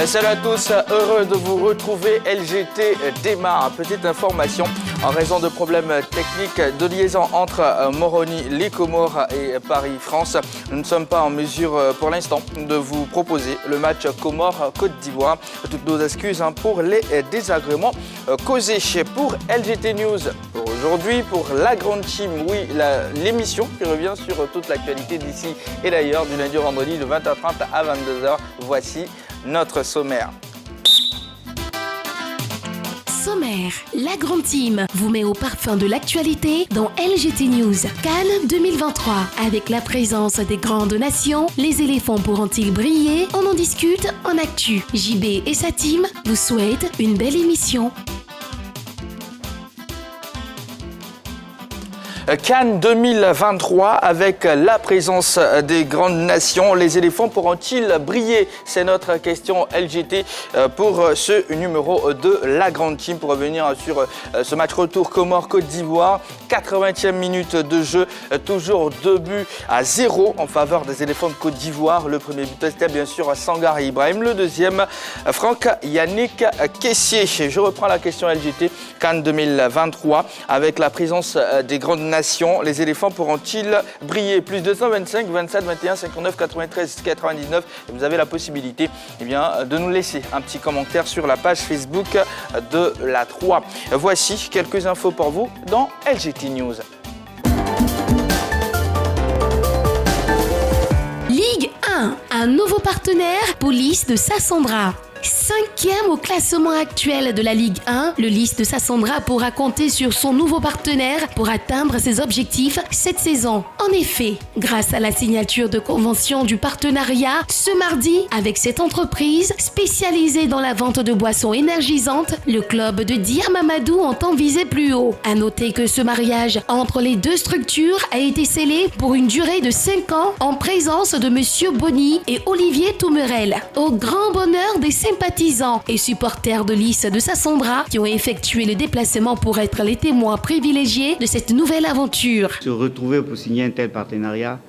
Salut à tous, heureux de vous retrouver. LGT démarre. Petite information, en raison de problèmes techniques de liaison entre Moroni, les Comores et Paris-France, nous ne sommes pas en mesure pour l'instant de vous proposer le match Comores-Côte d'Ivoire. Toutes nos excuses pour les désagréments causés. Pour LGT News pour aujourd'hui, pour la grande team, oui, l'émission qui revient sur toute l'actualité d'ici et d'ailleurs du lundi au vendredi de 20h30 à 22h. Voici notre sommaire. Sommaire, la grande team vous met au parfum de l'actualité dans LGT News. Cannes 2023, avec la présence des grandes nations, les éléphants pourront-ils briller? On en discute en actu. JB et sa team vous souhaitent une belle émission. Cannes 2023 avec la présence des grandes nations. Les éléphants pourront-ils briller? C'est notre question LGT pour ce numéro de la grande team. Pour revenir sur ce match retour Comores-Côte d'Ivoire, 80e minute de jeu, toujours 2-0 en faveur des éléphants de Côte d'Ivoire. Le premier but c'était bien sûr Sangaré Ibrahim, le deuxième Franck Yannick Kessié. Je reprends la question LGT. Cannes 2023 avec la présence des grandes nations. Les éléphants pourront-ils briller? Plus 225, 27, 21, 59, 93, 99. Et vous avez la possibilité de nous laisser un petit commentaire sur la page Facebook de la 3. Voici quelques infos pour vous dans LGT News. Ligue 1, un nouveau partenaire pour Lys de Sassandra. 5e au classement actuel de la Ligue 1, le Lys de Sassandra pourra compter sur son nouveau partenaire pour atteindre ses objectifs cette saison. En effet, grâce à la signature de convention du partenariat ce mardi avec cette entreprise spécialisée dans la vente de boissons énergisantes, le club de Dir Mamadou entend viser plus haut. À noter que ce mariage entre les deux structures a été scellé pour une durée de 5 ans en présence de Monsieur Bonny et Olivier Toumerel, au grand bonheur des sympathisants et supporters de Lys de Sassandra qui ont effectué le déplacement pour être les témoins privilégiés de cette nouvelle aventure. Se retrouver pour signer un tel partenariat,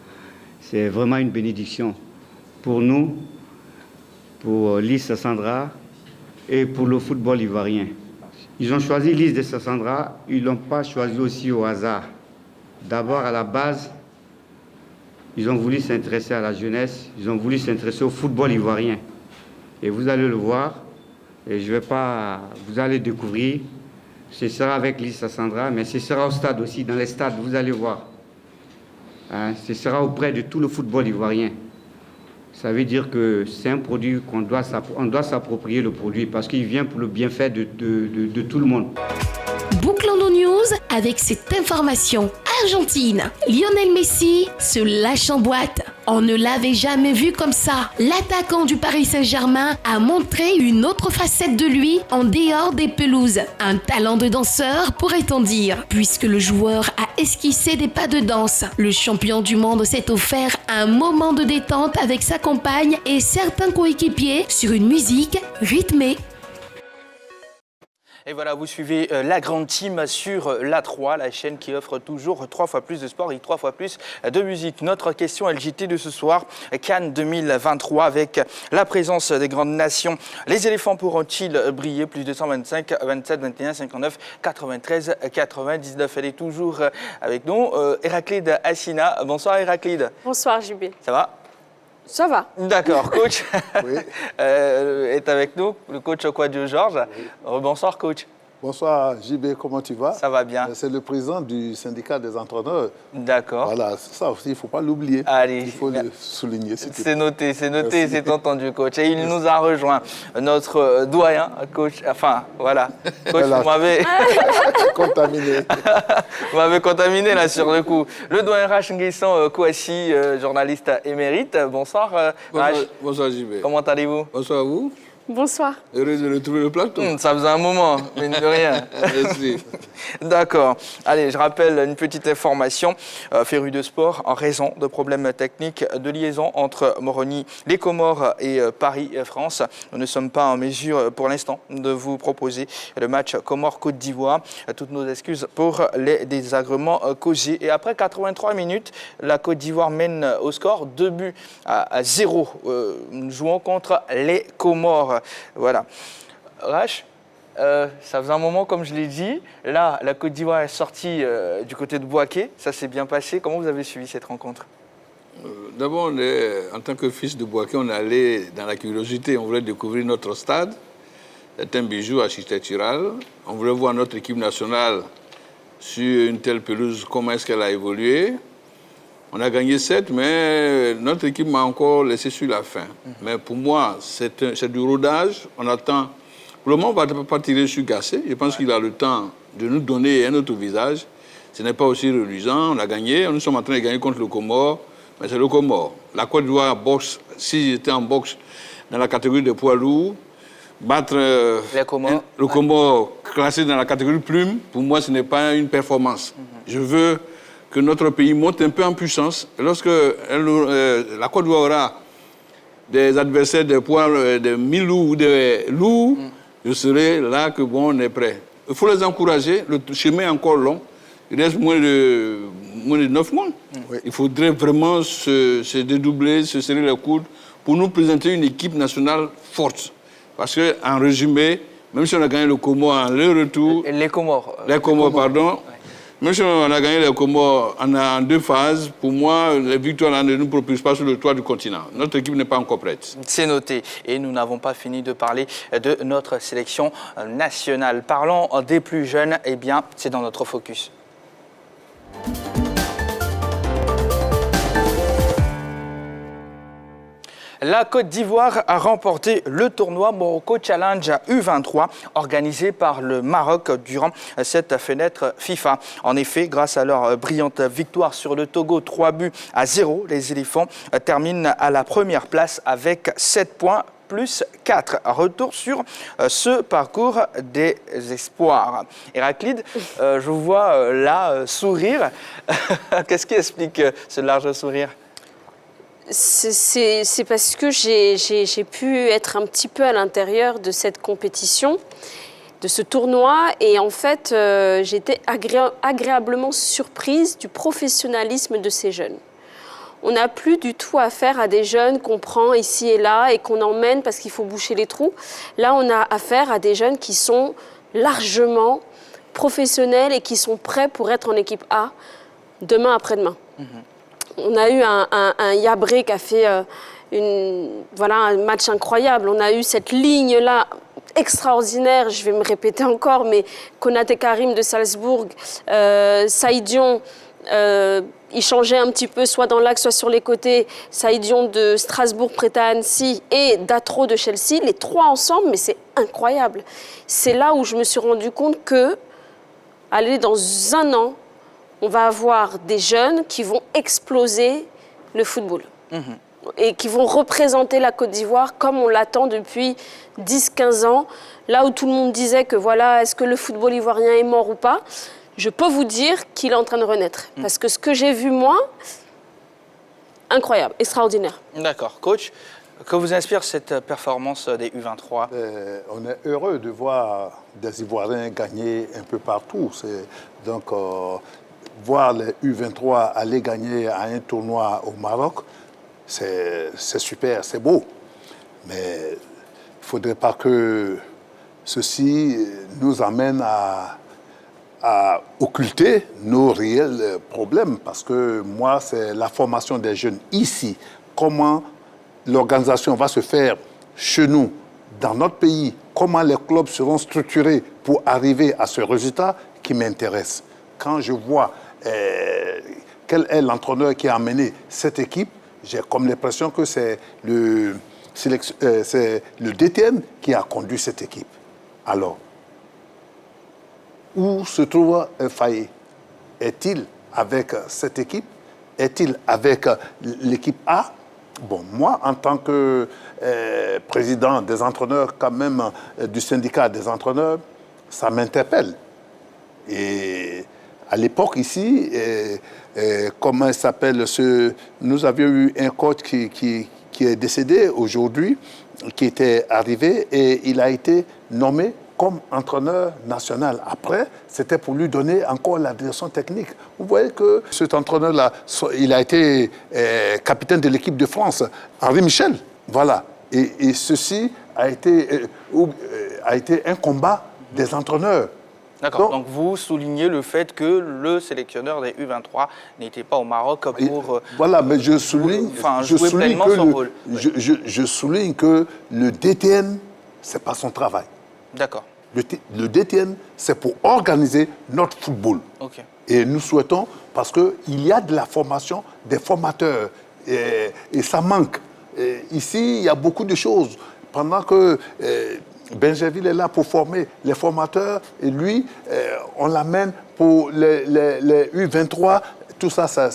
c'est vraiment une bénédiction pour nous, pour Lys Sassandra et pour le football ivoirien. Ils ont choisi Lys de Sassandra, ils ne l'ont pas choisi aussi au hasard. D'abord, à la base, ils ont voulu s'intéresser à la jeunesse, ils ont voulu s'intéresser au football ivoirien. Et vous allez le voir, et je vais pas, vous allez découvrir, ce sera avec Lys Sassandra, mais ce sera au stade aussi, dans les stades, vous allez voir. Ce sera auprès de tout le football ivoirien. Ça veut dire que c'est un produit qu'on doit s'approprier le produit, parce qu'il vient pour le bienfait de tout le monde. Bouclons nos news avec cette information. Argentine, Lionel Messi se lâche en boîte. On ne l'avait jamais vu comme ça. L'attaquant du Paris Saint-Germain a montré une autre facette de lui en dehors des pelouses. Un talent de danseur, pourrait-on dire, puisque le joueur a esquissé des pas de danse. Le champion du monde s'est offert un moment de détente avec sa compagne et certains coéquipiers sur une musique rythmée. Et voilà, vous suivez la grande team sur la 3, la chaîne qui offre toujours 3 fois plus de sport et 3 fois plus de musique. Notre question LGT de ce soir, Cannes 2023, avec la présence des grandes nations. Les éléphants pourront-ils briller? Plus 225, 27, 21, 59, 93, 99. Elle est toujours avec nous. Héraclide Assina. Bonsoir Héraclide. Bonsoir JB. Ça va? Ça va. D'accord, coach Oui. est avec nous, le coach Kwadjo Georges. Oui. Bonsoir coach. Bonsoir JB, comment tu vas? Ça va bien. C'est le président du syndicat des entraîneurs. D'accord. Voilà, ça aussi, il ne faut pas l'oublier. Allez. Il faut le souligner. C'est noté, c'est entendu coach. Et il nous a rejoint, notre doyen, coach, enfin voilà. Coach, Voilà. vous m'avez Contaminé. vous m'avez contaminé là sur le coup. Le doyen Rach Nguessan Kouassi, journaliste émérite. Bonsoir Rach. Bonsoir JB. Comment allez-vous? Bonsoir à vous. Bonsoir. Heureux de retrouver le plateau. Ça faisait un moment, mine de rien. Merci. D'accord. Allez, je rappelle une petite information. Féru de sport, en raison de problèmes techniques de liaison entre Moroni, les Comores et Paris-France. Nous ne sommes pas en mesure pour l'instant de vous proposer le match Comores-Côte d'Ivoire. Toutes nos excuses pour les désagréments causés. Et après 83 minutes, la Côte d'Ivoire mène au score 2-0. Nous jouons contre les Comores. voilà. Rach, ça faisait un moment, comme je l'ai dit. Là, la Côte d'Ivoire est sortie du côté de Bouaké. Ça s'est bien passé. Comment vous avez suivi cette rencontre? D'abord, en tant que fils de Bouaké, on est allé dans la curiosité. On voulait découvrir notre stade. C'est un bijou architectural. On voulait voir notre équipe nationale sur une telle pelouse, comment est-ce qu'elle a évolué. On a gagné 7, mais notre équipe m'a encore laissé sur la fin. Mais pour moi, c'est du rodage. On attend. Pour le moment, on ne va pas tirer sur Gassé. Je pense qu'il a le temps de nous donner un autre visage. Ce n'est pas aussi reluisant. On a gagné. Nous sommes en train de gagner contre le Comore. Mais c'est le Comore. La Côte d'Ivoire boxe, si j'étais en boxe dans la catégorie de poids lourds, battre le Comore classé dans la catégorie plume, pour moi, ce n'est pas une performance. Je veux que notre pays monte un peu en puissance. Et lorsque la Côte d'Ivoire aura des adversaires de poids de 1000 lourds ou de lourds, je serai là que bon, on est prêt. Il faut les encourager. Le chemin est encore long. Il reste moins de 9 mois. Il faudrait vraiment se dédoubler, se serrer les coudes pour nous présenter une équipe nationale forte. Parce qu'en résumé, même si on a gagné le Comore en retour... Les Comores. Les Comores, pardon. Ouais. Même si on a gagné les Comores en 2 phases, pour moi, les victoires ne nous propulsent pas sur le toit du continent. Notre équipe n'est pas encore prête. C'est noté. Et nous n'avons pas fini de parler de notre sélection nationale. Parlons des plus jeunes, eh bien, c'est dans notre focus. La Côte d'Ivoire a remporté le tournoi Morocco Challenge U23 organisé par le Maroc durant cette fenêtre FIFA. En effet, grâce à leur brillante victoire sur le Togo 3-0, les éléphants terminent à la première place avec 7 points plus 4. Retour sur ce parcours des espoirs. Héraclide, je vous vois là sourire. Qu'est-ce qui explique ce large sourire ? C'est parce que j'ai pu être un petit peu à l'intérieur de cette compétition, de ce tournoi, et en fait, j'ai été agréablement surprise du professionnalisme de ces jeunes. On n'a plus du tout affaire à des jeunes qu'on prend ici et là et qu'on emmène parce qu'il faut boucher les trous. Là, on a affaire à des jeunes qui sont largement professionnels et qui sont prêts pour être en équipe A demain après-demain. On a eu un Yabré qui a fait un match incroyable. On a eu cette ligne-là extraordinaire, je vais me répéter encore, mais Konaté Karim de Salzbourg, Saïdion, il changeait un petit peu, soit dans l'axe, soit sur les côtés. Saïdion de Strasbourg prêté à Annecy et Datro de Chelsea, les 3 ensemble, mais c'est incroyable. C'est là où je me suis rendu compte que, allez, dans un an, on va avoir des jeunes qui vont exploser le football et qui vont représenter la Côte d'Ivoire comme on l'attend depuis 10-15 ans. Là où tout le monde disait que voilà, est-ce que le football ivoirien est mort ou pas, je peux vous dire qu'il est en train de renaître. Parce que ce que j'ai vu moi, incroyable, extraordinaire. D'accord. Coach, que vous inspire cette performance des U23 ? On est heureux de voir des Ivoiriens gagner un peu partout. Donc, voir les U23 aller gagner à un tournoi au Maroc, c'est super, c'est beau. Mais il ne faudrait pas que ceci nous amène à occulter nos réels problèmes. Parce que moi, c'est la formation des jeunes ici. Comment l'organisation va se faire chez nous, dans notre pays. Comment les clubs seront structurés pour arriver à ce résultat qui m'intéresse. Quand je vois quel est l'entraîneur qui a amené cette équipe, j'ai comme l'impression que c'est le DTN qui a conduit cette équipe. Alors, où se trouve Faye? Est-il avec cette équipe? Est-il avec l'équipe A? Bon, moi, en tant que président des entraîneurs, quand même, du syndicat des entraîneurs, ça m'interpelle. Et à l'époque, ici, comment il s'appelle nous avions eu un coach qui est décédé aujourd'hui, qui était arrivé, et il a été nommé comme entraîneur national. Après, c'était pour lui donner encore la direction technique. Vous voyez que cet entraîneur-là, il a été capitaine de l'équipe de France, Henri Michel. Voilà. Et ceci a été un combat des entraîneurs. D'accord, donc vous soulignez le fait que le sélectionneur des U23 n'était pas au Maroc pour... voilà, mais je souligne, jouer pleinement son rôle. Je souligne que le DTN, ce n'est pas son travail. D'accord. Le DTN, c'est pour organiser notre football. Ok. Et nous souhaitons, parce qu'il y a de la formation, des formateurs, et ça manque. Et ici, il y a beaucoup de choses. Pendant que Benjerville est là pour former les formateurs, et lui, on l'amène pour les U23, tout ça, ça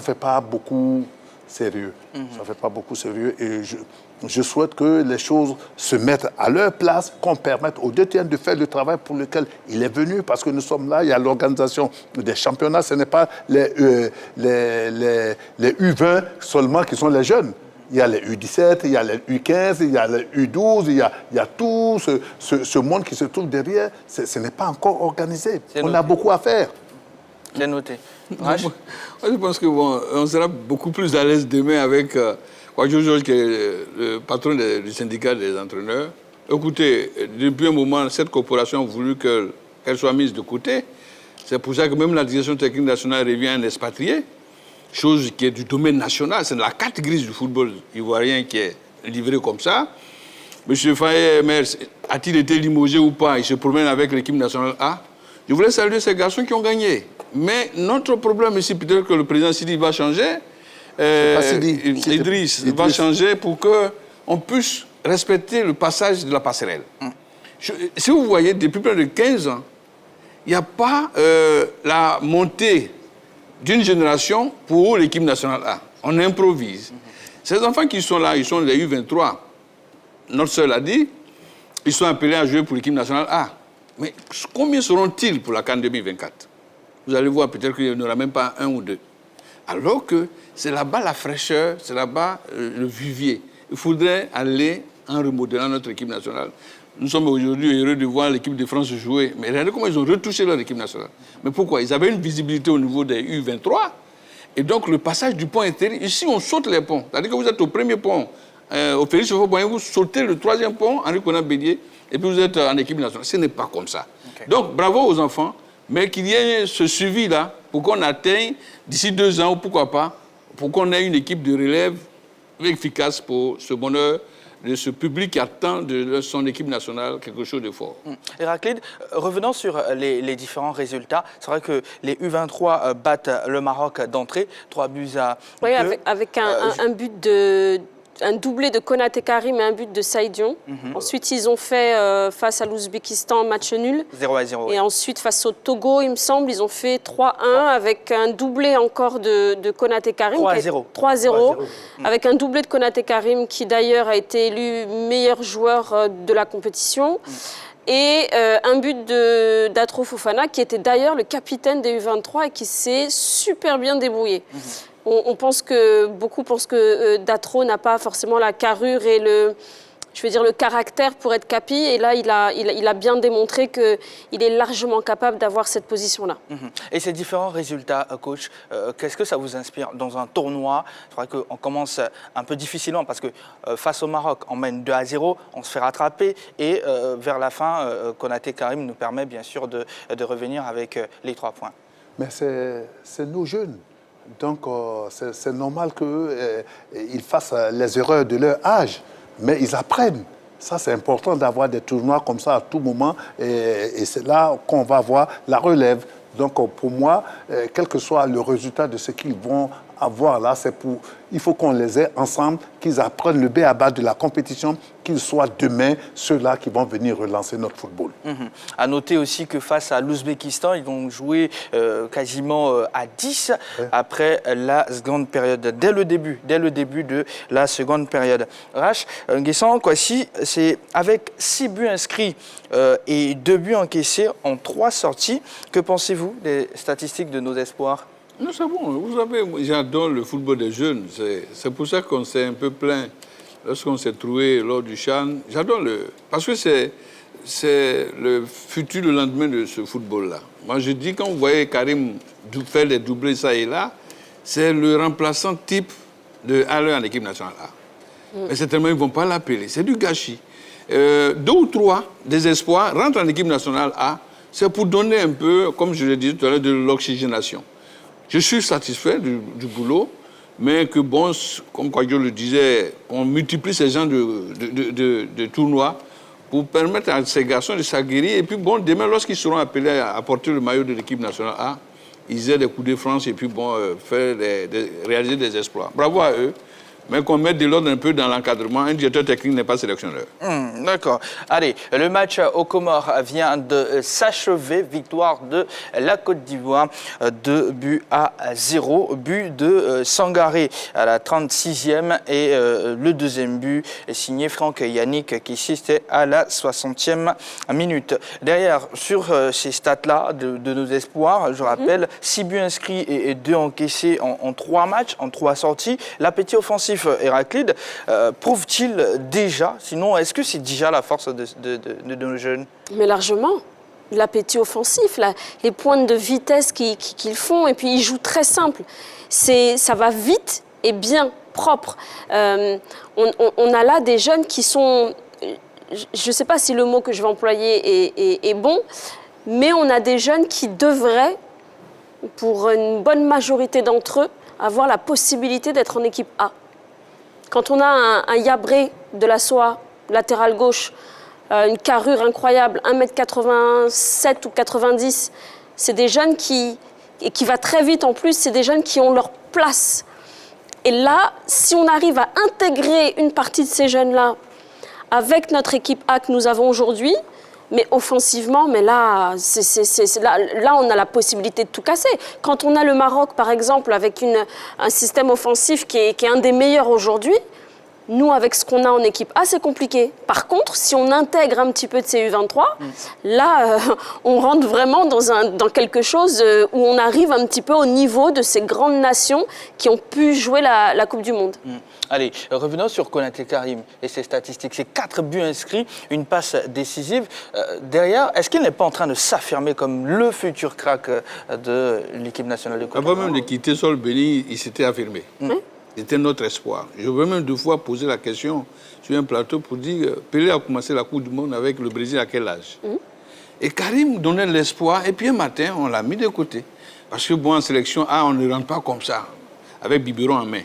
fait pas beaucoup sérieux. Ça fait pas beaucoup sérieux. Et je souhaite que les choses se mettent à leur place, qu'on permette au DTN de faire le travail pour lequel il est venu, parce que nous sommes là, il y a l'organisation des championnats, ce n'est pas les U20 seulement qui sont les jeunes. Il y a les U17, il y a les U15, il y a les U12, il y a tout ce monde qui se trouve derrière. Ce n'est pas encore organisé. On a beaucoup à faire. C'est noté. Moi, je pense qu'on sera beaucoup plus à l'aise demain avec Kwadjo Georges, qui est le patron du syndicat des entraîneurs. Écoutez, depuis un moment, cette corporation a voulu qu'elle soit mise de côté. C'est pour ça que même la direction technique nationale revient à un expatrié, chose qui est du domaine national. C'est la carte grise du football ivoirien qui est livrée comme ça. M. Faye Mers, a-t-il été limogé ou pas? Il se promène avec l'équipe nationale A. Je voulais saluer ces garçons qui ont gagné. Mais notre problème ici, peut-être que le président Sidi va changer, Idriss va changer pour qu'on puisse respecter le passage de la passerelle. Si vous voyez, depuis près de 15 ans, il n'y a pas la montée d'une génération pour l'équipe nationale A. On improvise. Ces enfants qui sont là, ils sont les U23. Notre sœur l'a dit, ils sont appelés à jouer pour l'équipe nationale A. Mais combien seront-ils pour la CAN 2024? Vous allez voir, peut-être qu'il n'y en aura même pas un ou deux. Alors que c'est là-bas la fraîcheur, c'est là-bas le vivier. Il faudrait aller en remodelant notre équipe nationale. Nous sommes aujourd'hui heureux de voir l'équipe de France jouer. Mais regardez comment ils ont retouché leur équipe nationale. Mais pourquoi? Ils avaient une visibilité au niveau des U23. Et donc, le passage du pont est terrible. Ici, on saute les ponts. C'est-à-dire que vous êtes au premier pont, au Félix Houphouët-Boigny, vous sautez le troisième pont, Henri Konan-Bédié, et puis vous êtes en équipe nationale. Ce n'est pas comme ça. Okay. Donc, bravo aux enfants, mais qu'il y ait ce suivi-là pour qu'on atteigne d'ici 2 ans, ou pourquoi pas, pour qu'on ait une équipe de relève efficace pour ce bonheur de ce public qui attend de son équipe nationale quelque chose de fort. Héraclide, revenons sur les différents résultats. C'est vrai que les U23 battent le Maroc d'entrée, 3 buts à 2. Oui, avec un but un doublé de Konaté Karim et un but de Saïdion. Ensuite, ils ont fait face à l'Ouzbékistan match nul. 0-0. Et ensuite, face au Togo, il me semble, ils ont fait 3-1 avec un doublé encore de Konaté Karim. 3-0. 3-0. Avec un doublé de Konaté Karim qui d'ailleurs a été élu meilleur joueur de la compétition. Et un but d'Atro Fofana qui était d'ailleurs le capitaine des U23 et qui s'est super bien débrouillé. Beaucoup pensent que Datro n'a pas forcément la carrure et le caractère pour être capi. Et là, il a bien démontré qu'il est largement capable d'avoir cette position-là. Et ces différents résultats, coach, qu'est-ce que ça vous inspire dans un tournoi? C'est vrai qu'on commence un peu difficilement parce que face au Maroc, on mène 2-0, on se fait rattraper. Et vers la fin, Konaté Karim nous permet bien sûr de revenir avec les 3 points. Mais c'est nos jeunes. Donc, c'est normal qu'ils fassent les erreurs de leur âge, mais ils apprennent. Ça, c'est important d'avoir des tournois comme ça à tout moment, et c'est là qu'on va voir la relève. Donc, pour moi, quel que soit le résultat de ce qu'ils vont avoir là, il faut qu'on les ait ensemble, qu'ils apprennent le b.a.-ba de la compétition, qu'ils soient demain ceux-là qui vont venir relancer notre football. À noter aussi que face à l'Ouzbékistan, ils vont jouer quasiment à 10 après la seconde période, dès le début de la seconde période. Rach Nguessan Kouassi, c'est avec 6 buts inscrits et 2 buts encaissés en 3 sorties. Que pensez-vous des statistiques de nos espoirs? Non, c'est bon. Vous savez, j'adore le football des jeunes. C'est pour ça qu'on s'est un peu plaint lorsqu'on s'est trouvé lors du CHAN. J'adore parce que c'est le futur, le lendemain de ce football-là. Moi, je dis, quand vous voyez Karim faire des doublés ça et là, c'est le remplaçant type de Haller en équipe nationale A. Mais certainement, ils ne vont pas l'appeler. C'est du gâchis. 2 ou 3 des espoirs rentrent en équipe nationale A. C'est pour donner un peu, comme je l'ai dit tout à l'heure, de l'oxygénation. Je suis satisfait du boulot, mais que bon, comme Kwadjo le disait, on multiplie ces genres de tournois pour permettre à ces garçons de s'aguerrir. Et puis bon, demain, lorsqu'ils seront appelés à porter le maillot de l'équipe nationale A, ils aient des coups de France et puis bon, réaliser des exploits. Bravo à eux. Mais qu'on mette de l'ordre un peu dans l'encadrement. Un directeur technique n'est pas sélectionneur. D'accord. Allez, le match aux Comores vient de s'achever. Victoire de la Côte d'Ivoire, 2-0. But de Sangaré à la 36e. Et le deuxième but est signé Franck Yannick, qui ici c'était à la 60e minute. Derrière, sur ces stats-là de nos espoirs, je rappelle, 6 buts inscrits et 2 encaissés en 3 matchs, en 3 sorties. L'appétit offensif Héraclide prouve-t-il déjà, sinon est-ce que c'est déjà la force de nos jeunes? Mais largement. L'appétit offensif, les pointes de vitesse qu'ils font, et puis ils jouent très simple. Ça va vite et bien, propre. On a là des jeunes qui sont, je ne sais pas si le mot que je vais employer est bon, mais on a des jeunes qui devraient, pour une bonne majorité d'entre eux, avoir la possibilité d'être en équipe A. Quand on a un Yabré de la Soie, latéral gauche, une carrure incroyable, 1m87 ou 90, c'est des jeunes qui va très vite en plus, c'est des jeunes qui ont leur place. Et là, si on arrive à intégrer une partie de ces jeunes-là avec notre équipe A que nous avons aujourd'hui, mais offensivement, mais là, là, on a la possibilité de tout casser. Quand on a le Maroc, par exemple, avec un système offensif qui est un des meilleurs aujourd'hui, nous, avec ce qu'on a en équipe A, c'est compliqué. Par contre, si on intègre un petit peu de ces U23, là, on rentre vraiment dans quelque chose où on arrive un petit peu au niveau de ces grandes nations qui ont pu jouer la Coupe du Monde. Allez, revenons sur Konaté Karim et ses statistiques. C'est 4 buts inscrits, une passe décisive. Derrière, est-ce qu'il n'est pas en train de s'affirmer comme le futur crack de l'équipe nationale de Côte d'Ivoire? Avant même de quitter Sol Béni, il s'était affirmé. C'était notre espoir. Je veux même 2 fois poser la question sur un plateau pour dire Pelé a commencé la Coupe du Monde avec le Brésil à quel âge? Et Karim donnait l'espoir, et puis un matin, on l'a mis de côté. Parce que bon, en sélection A, on ne rentre pas comme ça, avec biberon en main.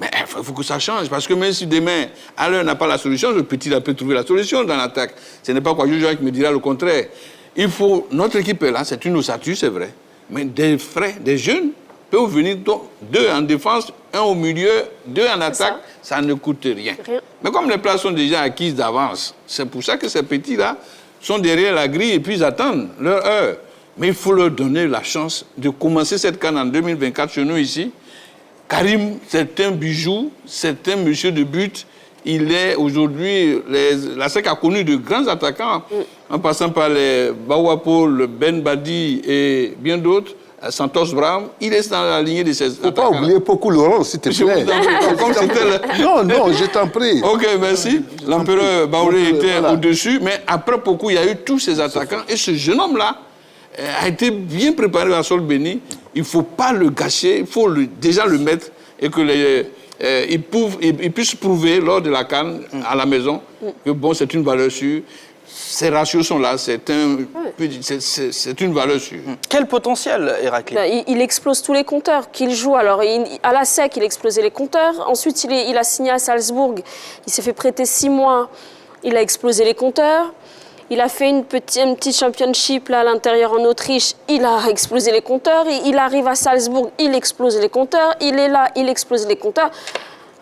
Mais il faut que ça change, parce que même si demain, Alain n'a pas la solution, le petit peut trouver la solution dans l'attaque. Ce n'est pas quoi Jojo qui me dira le contraire. Il faut, notre équipe est là, c'est une ossature, c'est vrai. Mais des frais, des jeunes, peuvent venir 2 en défense, 1 au milieu, 2 en attaque, ça ne coûte rien. Mais comme les places sont déjà acquises d'avance, c'est pour ça que ces petits-là sont derrière la grille et puis ils attendent leur heure. Mais il faut leur donner la chance de commencer cette CAN en 2024 chez nous ici. Karim, c'est un bijou, c'est un monsieur de but. Il est aujourd'hui, la SEC a connu de grands attaquants, en passant par les Bawapo, le Ben Badi et bien d'autres. Santos Brown, il est dans la lignée de ces attaquants. Il ne faut pas oublier beaucoup Laurent, s'il te plaît. Non, je t'en prie. Ok, merci. L'empereur Baoulé était au-dessus, mais après beaucoup, il y a eu tous ces attaquants. Et ce jeune homme-là a été bien préparé à Sol Béni. Il ne faut pas le gâcher, il faut déjà le mettre et que il puisse prouver lors de la CAN à la maison que bon, c'est une valeur sûre. Ces ratios sont là, c'est une valeur sûre. Quel potentiel, Héraclide? Il explose tous les compteurs qu'il joue. Alors, à la SEC, il explosait les compteurs. Ensuite, il a signé à Salzbourg. Il s'est fait prêter 6 mois. Il a explosé les compteurs. Il a fait une petite championship là, à l'intérieur en Autriche. Il a explosé les compteurs. Il arrive à Salzbourg, il explose les compteurs. Il est là, il explose les compteurs.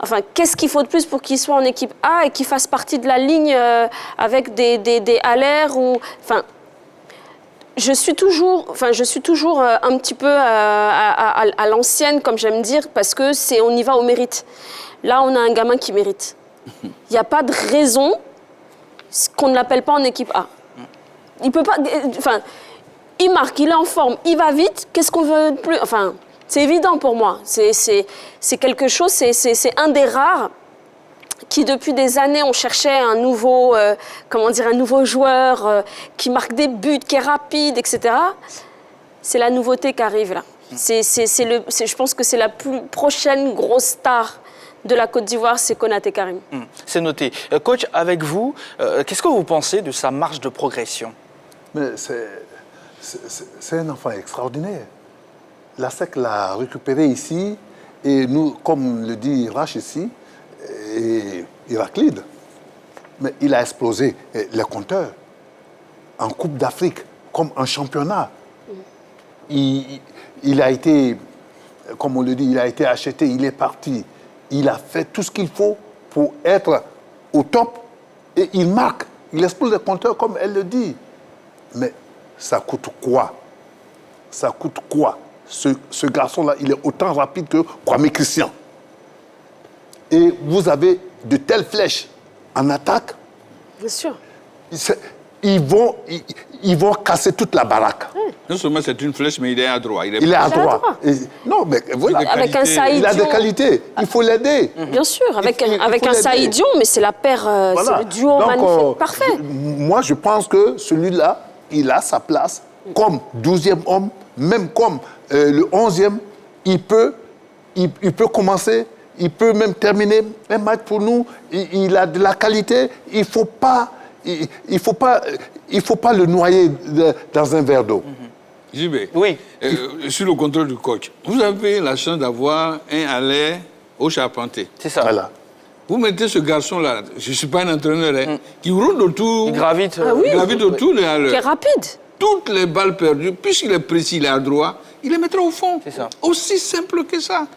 Enfin, qu'est-ce qu'il faut de plus pour qu'il soit en équipe A et qu'il fasse partie de la ligne avec des Haller ou... Enfin, je suis toujours un petit peu à l'ancienne, comme j'aime dire, parce que on y va au mérite. Là, on a un gamin qui mérite. Il n'y a pas de raison qu'on ne l'appelle pas en équipe A. Il peut pas... Enfin, il marque, il est en forme, il va vite, qu'est-ce qu'on veut de plus? Enfin... C'est évident pour moi. C'est quelque chose, c'est un des rares qui, depuis des années, on cherchait un nouveau joueur qui marque des buts, qui est rapide, etc. C'est la nouveauté qui arrive là. Je pense que c'est la plus prochaine grosse star de la Côte d'Ivoire, c'est Konaté Karim. C'est noté. Coach, avec vous, qu'est-ce que vous pensez de sa marge de progression? Mais c'est un enfant extraordinaire. La SEC l'a récupéré ici, et nous, comme le dit Rach ici, et Héraclide, mais il a explosé les compteurs en Coupe d'Afrique, comme en championnat. Il a été, comme on le dit, il a été acheté, il est parti. Il a fait tout ce qu'il faut pour être au top et il marque. Il explose les compteurs comme elle le dit. Mais ça coûte quoi? Ça coûte quoi? Ce garçon-là, il est autant rapide que Kwame Christian. Et vous avez de telles flèches en attaque. Bien sûr. Ils vont casser toute la baraque. Non seulement c'est une flèche, mais il est à droite. Il est à droite. Non, mais voilà. Avec un Saïd Il a des Dion. qualités. Il faut l'aider. Bien sûr, avec Il faut un l'aider. Saïd Dion, mais c'est la paire, c'est le duo Donc, magnifique, parfait. Moi, je pense que celui-là, il a sa place comme 12e homme, même comme le 11e. Il peut commencer, il peut même terminer un match pour nous. Il a de la qualité. Il faut pas le noyer dans un verre d'eau. JB, Oui. sur le contrôle du coach, vous avez la chance d'avoir un Alain au Charpentier. C'est ça. Voilà. Vous mettez ce garçon-là, je ne suis pas un entraîneur, hein, qui roule autour, Il gravite. il gravite autour de Qui est Haller. rapide. Toutes les balles perdues, puisqu'il est précis, il est à droite, il les mettra au fond. C'est ça. Aussi simple que ça.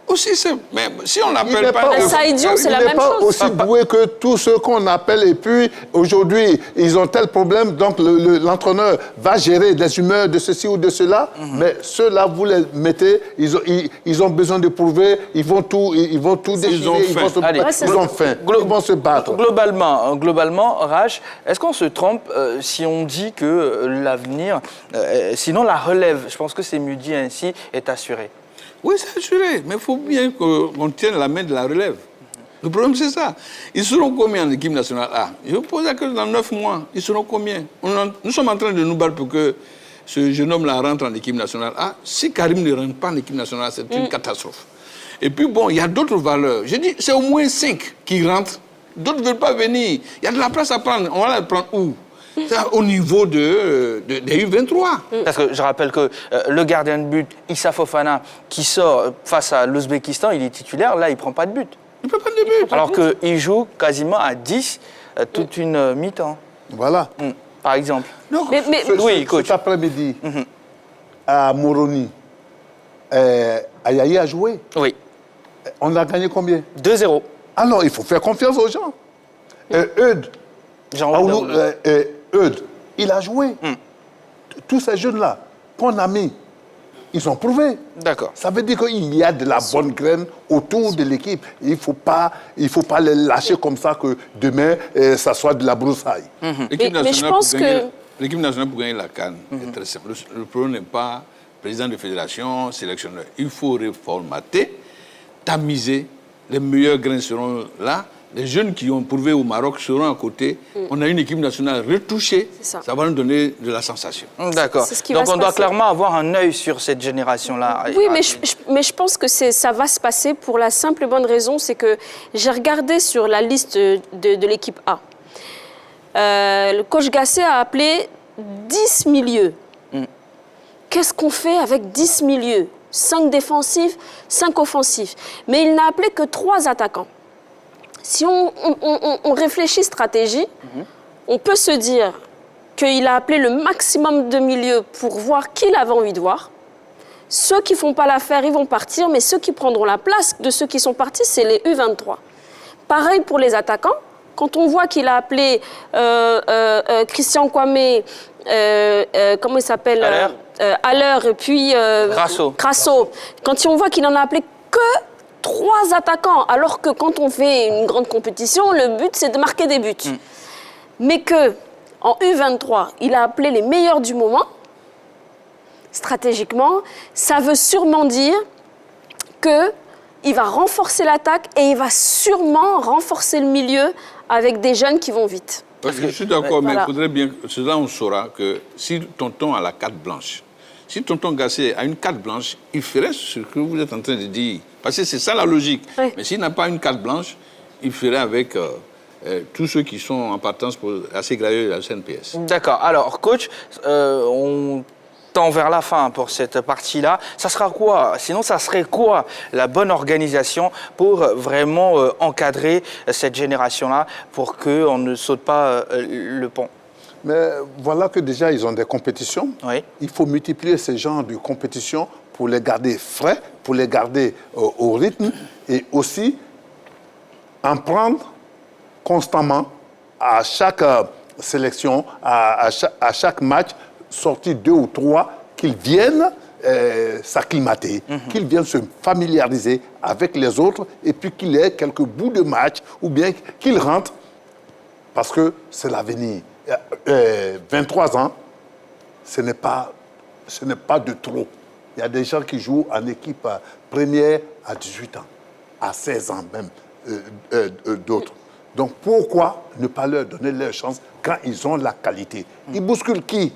Aussi simple. Mais si on Il l'appelle n'est pas... pas de- Saïd Dion, c'est la Il même n'est pas chose. aussi doué que tous ceux qu'on appelle. Et puis, aujourd'hui, ils ont tel problème, donc l'entraîneur va gérer des humeurs de ceci ou de cela. Mais ceux-là, vous les mettez, ils ont besoin de prouver, ils vont tout déchirer, ont faim. Allez. Ouais, c'est ils ça. ont faim, ils vont se battre. Globalement, Rach, est-ce qu'on se trompe si on dit que l'avenir, sinon la relève, je pense que c'est mieux dit ainsi, est assurée? Oui, c'est assuré, mais il faut bien qu'on tienne la main de la relève. Le problème, c'est ça. Ils seront combien en équipe nationale A? Je vous pose la question dans 9 mois. Ils seront combien? Nous sommes en train de nous battre pour que ce jeune homme-là rentre en équipe nationale A. Si Karim ne rentre pas en équipe nationale A, c'est une catastrophe. Et puis, bon, il y a d'autres valeurs. Je dis, c'est au moins 5 qui rentrent. D'autres ne veulent pas venir. Il y a de la place à prendre. On va la prendre où? C'est au niveau des U23. Parce que je rappelle que le gardien de but, Issa Fofana, qui sort face à l'Ouzbékistan, il est titulaire, là, il ne prend pas de but. Il ne peut pas de but. Alors qu'il joue quasiment à 10 toute une mi-temps, Voilà. par exemple. Donc, Mais Oui, coach. Cet après-midi, à Moroni, Ayayi a joué. Oui. On a gagné combien? 2-0. Alors, il faut faire confiance aux gens. Eudes, Jean-Louis Daoulou. Eudes, il a joué. Tous ces jeunes-là qu'on a mis, ils ont prouvé. D'accord. Ça veut dire qu'il y a de la bonne graine autour de l'équipe. Il ne faut pas les lâcher comme ça que demain, ça soit de la broussaille. L'équipe Mais je nationale, pense pour gagner- que- l'équipe nationale pour gagner la CAN est très simple. Le problème n'est pas président de fédération, sélectionneur. Il faut reformater, tamiser. Les meilleurs grains seront là. Les jeunes qui ont prouvé au Maroc seront à côté. On a une équipe nationale retouchée. C'est ça. Ça va nous donner de la sensation. D'accord. C'est ce qui Donc va se on doit passer. clairement avoir un œil sur cette génération-là. Oui, mais je pense que ça va se passer pour la simple et bonne raison, c'est que j'ai regardé sur la liste de l'équipe A. Le coach Gasset a appelé 10 milieux. Qu'est-ce qu'on fait avec 10 milieux? 5 défensifs, 5 offensifs. Mais il n'a appelé que 3 attaquants. Si on réfléchit stratégie, on peut se dire qu'il a appelé le maximum de milieux pour voir qui il avait envie de voir. Ceux qui ne font pas l'affaire, ils vont partir, mais ceux qui prendront la place de ceux qui sont partis, c'est les U23. Pareil pour les attaquants. Quand on voit qu'il a appelé Christian Kwame, comment il s'appelle Haller, et puis Grasso. Quand on voit qu'il en a appelé que 3 attaquants, alors que quand on fait une grande compétition, le but, c'est de marquer des buts. Mais que en U23, il a appelé les meilleurs du moment, stratégiquement, ça veut sûrement dire qu'il va renforcer l'attaque et il va sûrement renforcer le milieu avec des jeunes qui vont vite. Parce que je suis d'accord, mais Voilà. il faudrait bien... Cela, on saura que si Tonton a la carte blanche, si Tonton Gassé a une carte blanche, il ferait ce que vous êtes en train de dire. Parce que c'est ça la logique. Oui. Mais s'il n'a pas une carte blanche, il ferait avec tous ceux qui sont en partance pour assez graver la CNPS. D'accord. Alors, coach, on tend vers la fin pour cette partie-là. Ça sera quoi? Sinon, ça serait quoi la bonne organisation pour vraiment encadrer cette génération-là pour qu'on ne saute pas le pont? Mais voilà que déjà, ils ont des compétitions. Oui. Il faut multiplier ces genres de compétitions pour les garder frais, pour les garder au rythme et aussi en prendre constamment à chaque sélection, à chaque match, sortir 2 ou 3, qu'ils viennent s'acclimater, qu'ils viennent se familiariser avec les autres et puis qu'il ait quelques bouts de match ou bien qu'ils rentrent parce que c'est l'avenir. 23 ans, ce n'est pas de trop. Il y a des gens qui jouent en équipe première à 18 ans, à 16 ans même, d'autres. Donc pourquoi ne pas leur donner leur chance quand ils ont la qualité? Ils bousculent qui?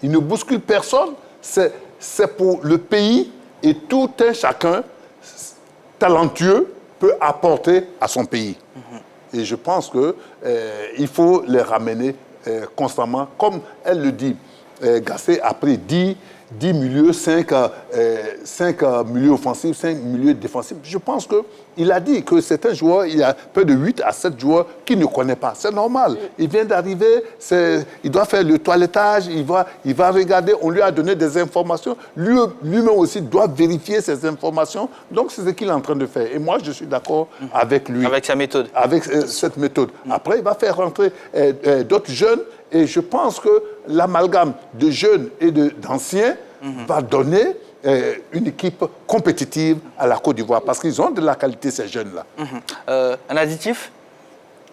Ils ne bousculent personne. C'est pour le pays et tout un chacun talentueux peut apporter à son pays. Et je pense qu'il faut les ramener constamment. Comme elle le dit, Gassé a pris 10 milieux, 5 milieux offensifs, 5 milieux défensifs. Je pense qu'il a dit que c'est un joueur, il y a peu de 8 à 7 joueurs qu'il ne connaît pas. C'est normal. Il vient d'arriver, il doit faire le toilettage, il va regarder, on lui a donné des informations. Lui-même aussi doit vérifier ces informations. Donc, c'est ce qu'il est en train de faire. Et moi, je suis d'accord avec lui. Avec sa méthode. Avec cette méthode. Après, il va faire rentrer d'autres jeunes. Et je pense que l'amalgame de jeunes et d'anciens va donner une équipe compétitive à la Côte d'Ivoire. Parce qu'ils ont de la qualité, ces jeunes-là. Un additif?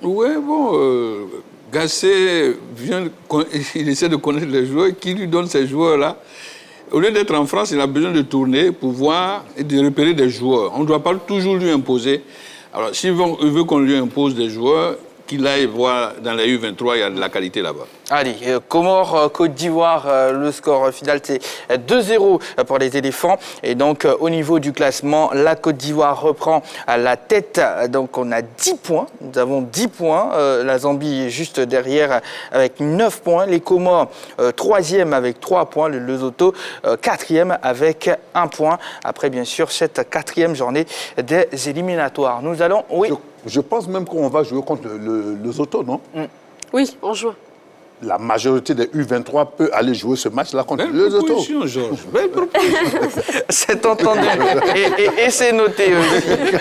Oui, bon, Gassé il essaie de connaître les joueurs. Qui lui donne ces joueurs-là? Au lieu d'être en France, il a besoin de tourner pour voir et de repérer des joueurs. On ne doit pas toujours lui imposer. Alors, s'il veut qu'on lui impose des joueurs, qu'il aille voir dans la U23, il y a de la qualité là-bas. Allez, Comores, Côte d'Ivoire, le score final c'est 2-0 pour les éléphants. Et donc au niveau du classement, la Côte d'Ivoire reprend à la tête. Donc on a 10 points, nous avons 10 points. La Zambie est juste derrière avec 9 points. Les Comores, 3e avec 3 points. Le Lesotho, 4e avec 1 point. Après bien sûr cette 4e journée des éliminatoires. Nous allons... Oui. Je pense même qu'on va jouer contre le Lesotho, non? Oui, en juin. La majorité des U23 peut aller jouer ce match-là contre le Lesotho. Belle proposition, Georges. Belle proposition. C'est entendu. Et c'est noté aussi.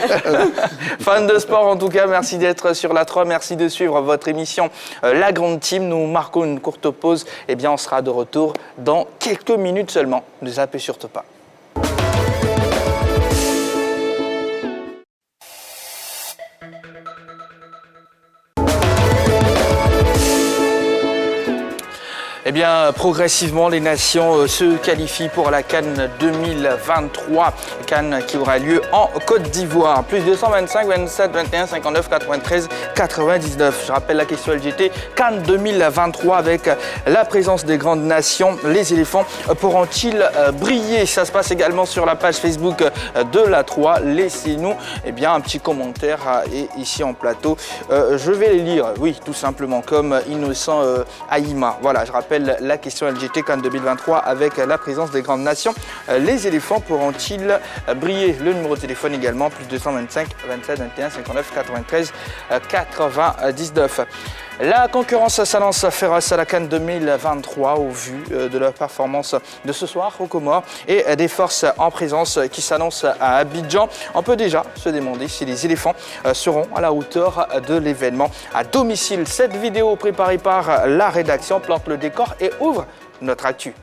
Fans de sport, en tout cas, merci d'être sur la 3. Merci de suivre votre émission La Grande Team. Nous marquons une courte pause. Eh bien, on sera de retour dans quelques minutes seulement. Ne zappez surtout pas. Eh bien, progressivement, les nations se qualifient pour la CAN 2023. CAN qui aura lieu en Côte d'Ivoire. Plus 225, 27, 21, 59, 93, 99. Je rappelle la question LGT. CAN 2023 avec la présence des grandes nations. Les éléphants pourront-ils briller? Ça se passe également sur la page Facebook de la 3. Laissez-nous un petit commentaire et ici en plateau. Je vais les lire, oui, tout simplement, comme Innocent Aïma. Voilà, je rappelle la question LGT CAN 2023 avec la présence des grandes nations. Les éléphants pourront-ils briller? Le numéro de téléphone également, plus 225 27 21 59 93 99. La concurrence s'annonce féroce à la CAN 2023 au vu de la performance de ce soir aux Comores et des forces en présence qui s'annoncent à Abidjan. On peut déjà se demander si les éléphants seront à la hauteur de l'événement à domicile. Cette vidéo préparée par la rédaction plante le décor et ouvre notre actu.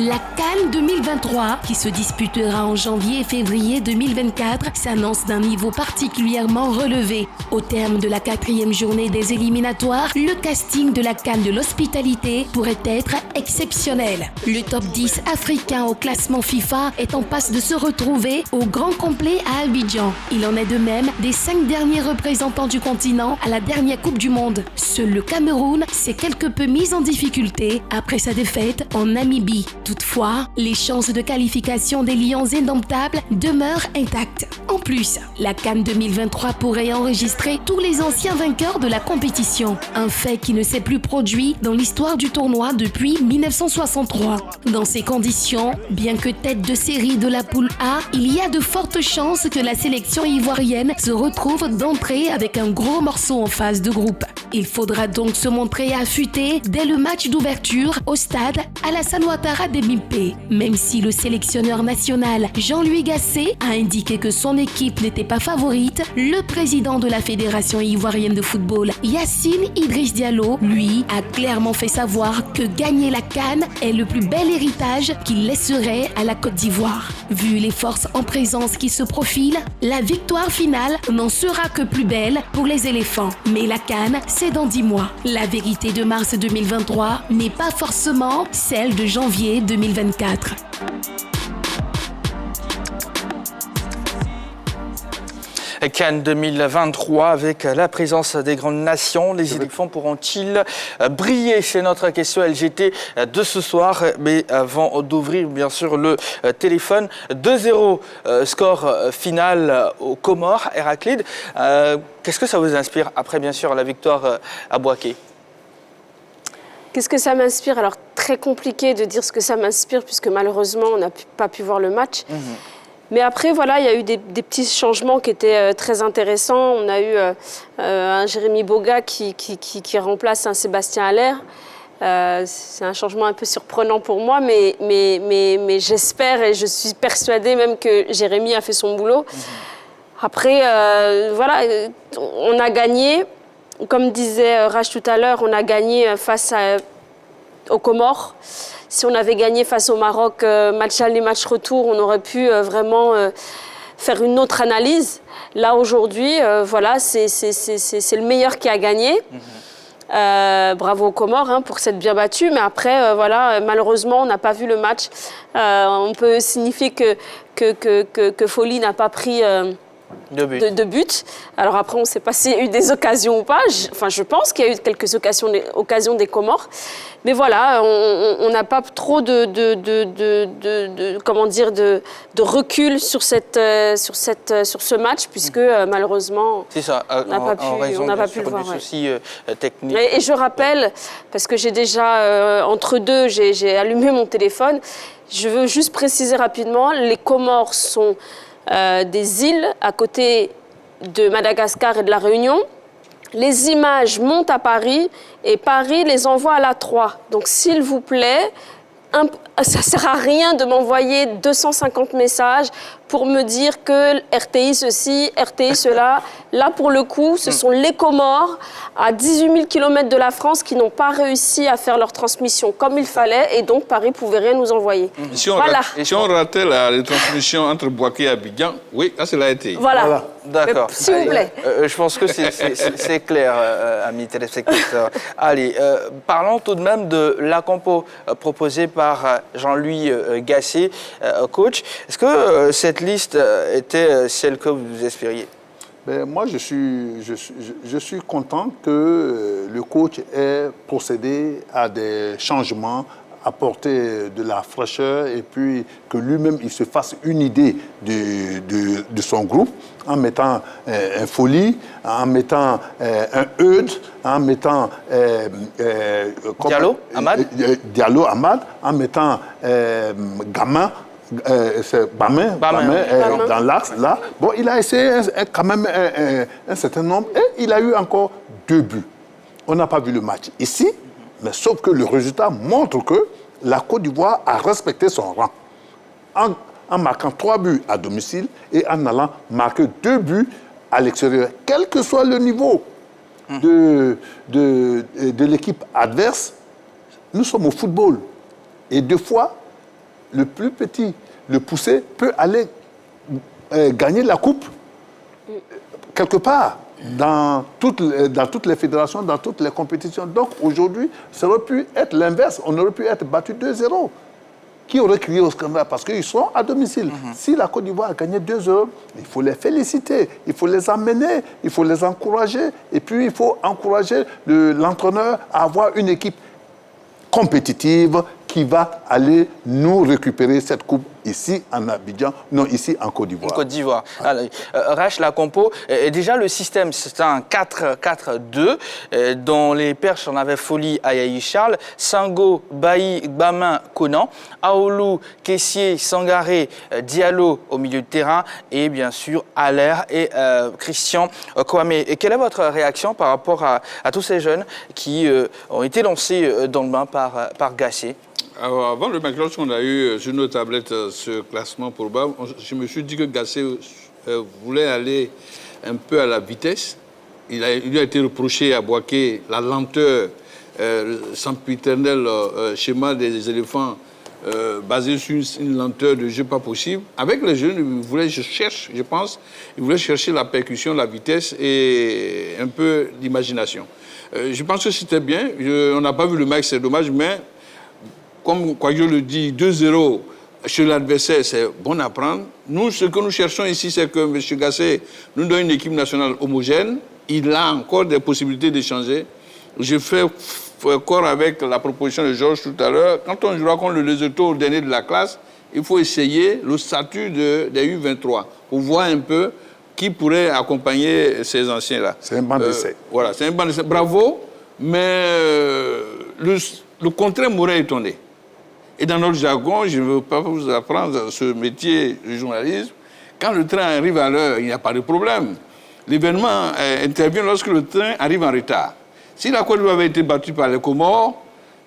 La CAN 2023, qui se disputera en janvier et février 2024, s'annonce d'un niveau particulièrement relevé. Au terme de la 4e journée des éliminatoires, le casting de la CAN de l'hospitalité pourrait être exceptionnel. Le top 10 africain au classement FIFA est en passe de se retrouver au grand complet à Abidjan. Il en est de même des 5 derniers représentants du continent à la dernière Coupe du Monde. Seul le Cameroun s'est quelque peu mis en difficulté après sa défaite en Namibie. Toutefois, les chances de qualification des Lions indomptables demeurent intactes. En plus, la CAN 2023 pourrait enregistrer tous les anciens vainqueurs de la compétition. Un fait qui ne s'est plus produit dans l'histoire du tournoi depuis 1963. Dans ces conditions, bien que tête de série de la poule A, il y a de fortes chances que la sélection ivoirienne se retrouve d'entrée avec un gros morceau en phase de groupe. Il faudra donc se montrer affûté dès le match d'ouverture au stade Alassane Ouattara de Bimpe. Même si le sélectionneur national Jean-Louis Gasset a indiqué que son équipe n'était pas favorite, le président de la Fédération ivoirienne de football, Yacine Idriss Diallo, lui, a clairement fait savoir que gagner la CAN est le plus bel héritage qu'il laisserait à la Côte d'Ivoire. Vu les forces en présence qui se profilent, la victoire finale n'en sera que plus belle pour les éléphants. Mais la CAN, c'est dans 10 mois. La vérité de mars 2023 n'est pas forcément celle de janvier 2024. CAN 2023 avec la présence des grandes nations. Les éléphants pourront-ils briller? C'est notre question LGT de ce soir. Mais avant d'ouvrir bien sûr le téléphone, 2-0 score final aux Comores, Héraclide. Qu'est-ce que ça vous inspire après bien sûr la victoire à Bouaké? Qu'est-ce que ça m'inspire? Alors, très compliqué de dire ce que ça m'inspire puisque malheureusement, on n'a pas pu voir le match. Mais après, voilà, il y a eu des petits changements qui étaient très intéressants. On a eu un Jérémy Boga qui remplace un Sébastien Haller. C'est un changement un peu surprenant pour moi, mais j'espère et je suis persuadée même que Jérémy a fait son boulot. Après, voilà, on a gagné. Comme disait Raj tout à l'heure, on a gagné face aux Comores. Si on avait gagné face au Maroc, match aller, match retour, on aurait pu vraiment faire une autre analyse. Là, aujourd'hui, voilà, c'est le meilleur qui a gagné. Bravo aux Comores pour s'être bien battus. Mais après, voilà, malheureusement, on n'a pas vu le match. On peut signifier que Folly n'a pas pris... De but. Alors après, on ne sait pas s'il y a eu des occasions ou pas. Je pense qu'il y a eu quelques occasions des Comores. Mais voilà, on n'a pas trop de recul sur ce match, puisque malheureusement, on n'a pas pu le voir. Des soucis techniques. Et je rappelle, parce que j'ai déjà, entre deux, j'ai allumé mon téléphone, je veux juste préciser rapidement, les Comores sont... des îles à côté de Madagascar et de la Réunion. Les images montent à Paris et Paris les envoie à l'A3. Donc, s'il vous plaît, ça ne sert à rien de m'envoyer 250 messages pour me dire que RTI ceci, RTI cela. Là, pour le coup, ce sont les Comores, à 18 000 km de la France, qui n'ont pas réussi à faire leur transmission comme il fallait, et donc Paris ne pouvait rien nous envoyer. Si on ratait la retransmission entre Bouaké et Abidjan, oui, là, c'est la RTI. Voilà. D'accord. S'il vous plaît. Je pense que c'est clair, amis téléspectateurs. Allez, parlons tout de même de la compo proposée par Jean-Louis Gasset, coach. Est-ce que cette liste était celle que vous espériez? Moi, je suis content que le coach ait procédé à des changements, apporter de la fraîcheur et puis que lui-même, il se fasse une idée de son groupe en mettant un Folly, en mettant un Eudes, en mettant Diallo, Amad, en mettant Gamin. C'est Bamin. Dans l'axe, là. Bon, il a essayé quand même un certain nombre et il a eu encore 2 buts. On n'a pas vu le match ici, mais sauf que le résultat montre que la Côte d'Ivoire a respecté son rang. En marquant 3 buts à domicile et en allant marquer 2 buts à l'extérieur, quel que soit le niveau de l'équipe adverse, nous sommes au football. Et 2 fois, le plus petit, le poussé, peut aller gagner la coupe quelque part dans toutes les fédérations, dans toutes les compétitions. Donc aujourd'hui, ça aurait pu être l'inverse. On aurait pu être battu 2-0. Qui aurait crié au scandale? Parce qu'ils sont à domicile. Si la Côte d'Ivoire a gagné 2-0, il faut les féliciter, il faut les amener, il faut les encourager. Et puis, il faut encourager l'entraîneur à avoir une équipe compétitive qui va aller nous récupérer cette coupe ici en Abidjan, non, ici en Côte d'Ivoire. Côte d'Ivoire. Rach, la compo, déjà le système, c'est un 4-4-2, dont les perches, on avait Folie, Ayayi Charles, Sango, Bailly, Bamin, Conan, Aoulou, Kessié, Sangaré, Diallo au milieu de terrain, et bien sûr Aller et Christian Kwame. Et quelle est votre réaction par rapport à tous ces jeunes qui ont été lancés dans le bain par Gassé? Alors, avant le match, lorsqu'on a eu sur nos tablettes ce classement probable, je me suis dit que Gassé voulait aller un peu à la vitesse. Il lui a été reproché à Boaké la lenteur, sempiternel schéma des éléphants basé sur une lenteur de jeu pas possible. Avec les jeunes, il voulait chercher la percussion, la vitesse et un peu l'imagination. Je pense que c'était bien. On n'a pas vu le match, c'est dommage, mais comme Kouadio le dit, 2-0 chez l'adversaire, c'est bon à prendre. Nous, ce que nous cherchons ici, c'est que M. Gassé nous donne une équipe nationale homogène. Il a encore des possibilités d'échanger. J'ai fait corps avec la proposition de Georges tout à l'heure. Quand on jouera contre le Lesotho au dernier de la classe, il faut essayer le statut des U23 pour voir un peu qui pourrait accompagner ces anciens-là. C'est un banc d'essai. Voilà, c'est un banc d'essai. Bravo, mais le contraire m'aurait étonné. Et dans notre jargon, je ne veux pas vous apprendre ce métier de journalisme. Quand le train arrive à l'heure, il n'y a pas de problème. L'événement intervient lorsque le train arrive en retard. Si la Côte d'Ivoire avait été battue par les Comores,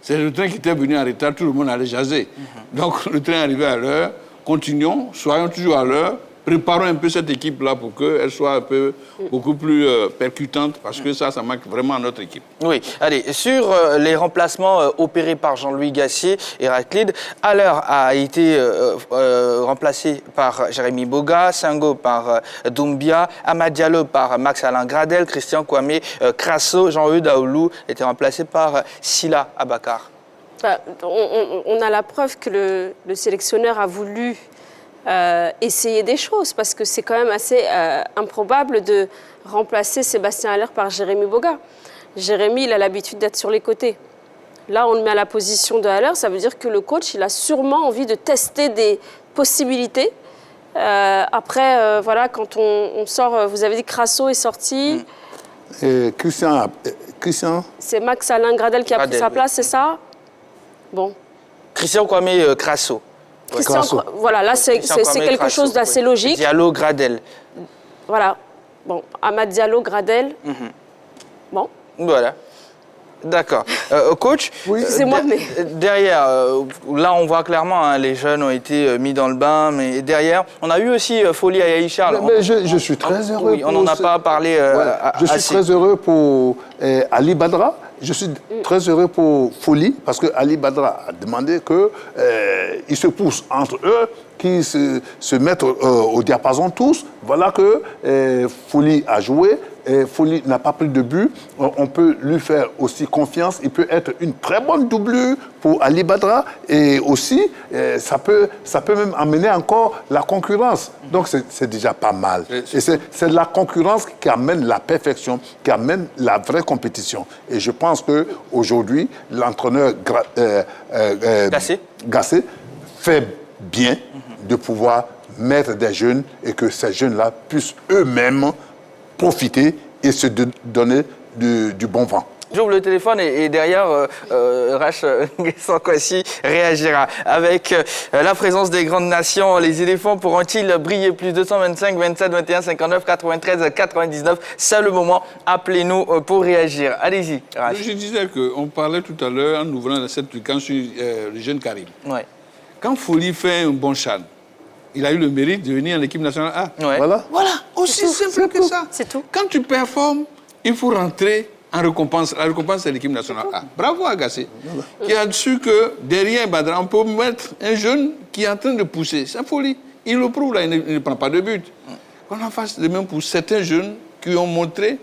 c'est le train qui était venu en retard, tout le monde allait jaser. Donc le train arrivait à l'heure, continuons, soyons toujours à l'heure, préparons un peu cette équipe-là pour qu'elle soit un peu beaucoup plus percutante, parce que ça manque vraiment à notre équipe. Oui, allez, sur les remplacements opérés par Jean-Louis Gassié, Héraclide, Aller a été remplacé par Jérémy Boga, Sango par Doumbia, Amad Diallo par Max-Alain Gradel, Christian Kwame, Crasso, Jean-Eudes Aoulou était remplacé par Silla Abakar. On a la preuve que le sélectionneur a voulu essayer des choses, parce que c'est quand même assez improbable de remplacer Sébastien Haller par Jérémy Boga. Jérémy, il a l'habitude d'être sur les côtés. Là, on le met à la position de Haller, ça veut dire que le coach, il a sûrement envie de tester des possibilités. Après, voilà, quand on sort, vous avez dit Crasso est sorti. Et Christian. C'est Max-Alain Gradel qui a pris sa place, c'est ça? Bon. Christian Kwame, Crasso. Christian, voilà, là c'est quelque chose d'assez logique. Diallo, Gradel. Voilà. Bon, Amad Diallo, Gradel. Bon. Voilà. D'accord. Coach, excusez-moi, mais... derrière, là on voit clairement, hein, les jeunes ont été mis dans le bain, mais derrière, on a eu aussi Folie Ayayi Charles. Mais je suis très heureux. Oui, on n'en a pas parlé je suis très heureux pour Ali Badra. Je suis très heureux pour Folie, parce que Ali Badra a demandé qu'ils se poussent entre eux, qu'ils se mettent au diapason tous. Voilà que Folie a joué. Folie n'a pas pris de but. On peut lui faire aussi confiance. Il peut être une très bonne doublure pour Ali Badra. Et aussi, ça peut même amener encore la concurrence. Donc, c'est déjà pas mal. Et c'est la concurrence qui amène la perfection, qui amène la vraie compétition. Et je pense qu'aujourd'hui, l'entraîneur Gassé fait bien de pouvoir mettre des jeunes et que ces jeunes-là puissent eux-mêmes profiter et se donner du bon vent. J'ouvre le téléphone et derrière, Rach Sankwasi réagira. Avec la présence des grandes nations, les éléphants pourront-ils briller? Plus 225, 27, 21, 59, 93, 99. C'est le moment. Appelez-nous pour réagir. Allez-y, Rach. Je disais qu'on parlait tout à l'heure, en ouvrant cette truc sur le jeune Karim. Ouais. Quand Folie fait un bon chan, il a eu le mérite de venir en équipe nationale A. Ouais. Voilà. Voilà, aussi simple que ça. C'est tout. Quand tu performes, il faut rentrer en récompense. La récompense, c'est l'équipe nationale A. Bravo Agassé, qui a su que derrière Badra, on peut mettre un jeune qui est en train de pousser. C'est folie. Il le prouve, là, il ne prend pas de but. On en fasse de même pour certains jeunes qui ont montré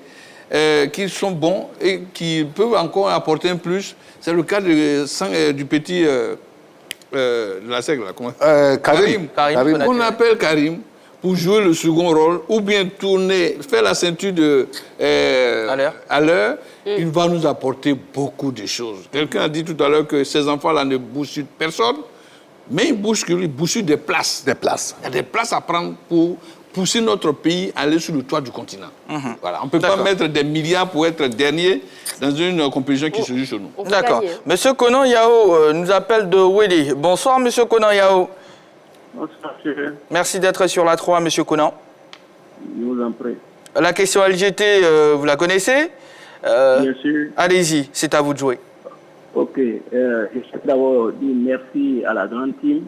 qu'ils sont bons et qui peuvent encore apporter un plus. C'est le cas du petit de la sègle, là. Karim. Karim. On appelle Karim pour jouer le second rôle ou bien tourner, faire la ceinture à l'heure. Il va nous apporter beaucoup de choses. Quelqu'un a dit tout à l'heure que ces enfants-là ne bougent sur personne, mais ils bougent sur des places. Des places. Il y a des places à prendre pour pousser notre pays à aller sur le toit du continent. Voilà. On ne peut pas mettre des milliards pour être dernier dans une compétition qui se joue chez nous. D'accord. Monsieur Konan Yao nous appelle de Willy. Bonsoir, monsieur Konan Yao. Bonsoir, monsieur. Merci d'être sur la 3, monsieur Konan. Je vous en prie. La question LGT, vous la connaissez? Bien sûr. Allez-y, c'est à vous de jouer. Ok. Je souhaite d'abord dire merci à la grande team.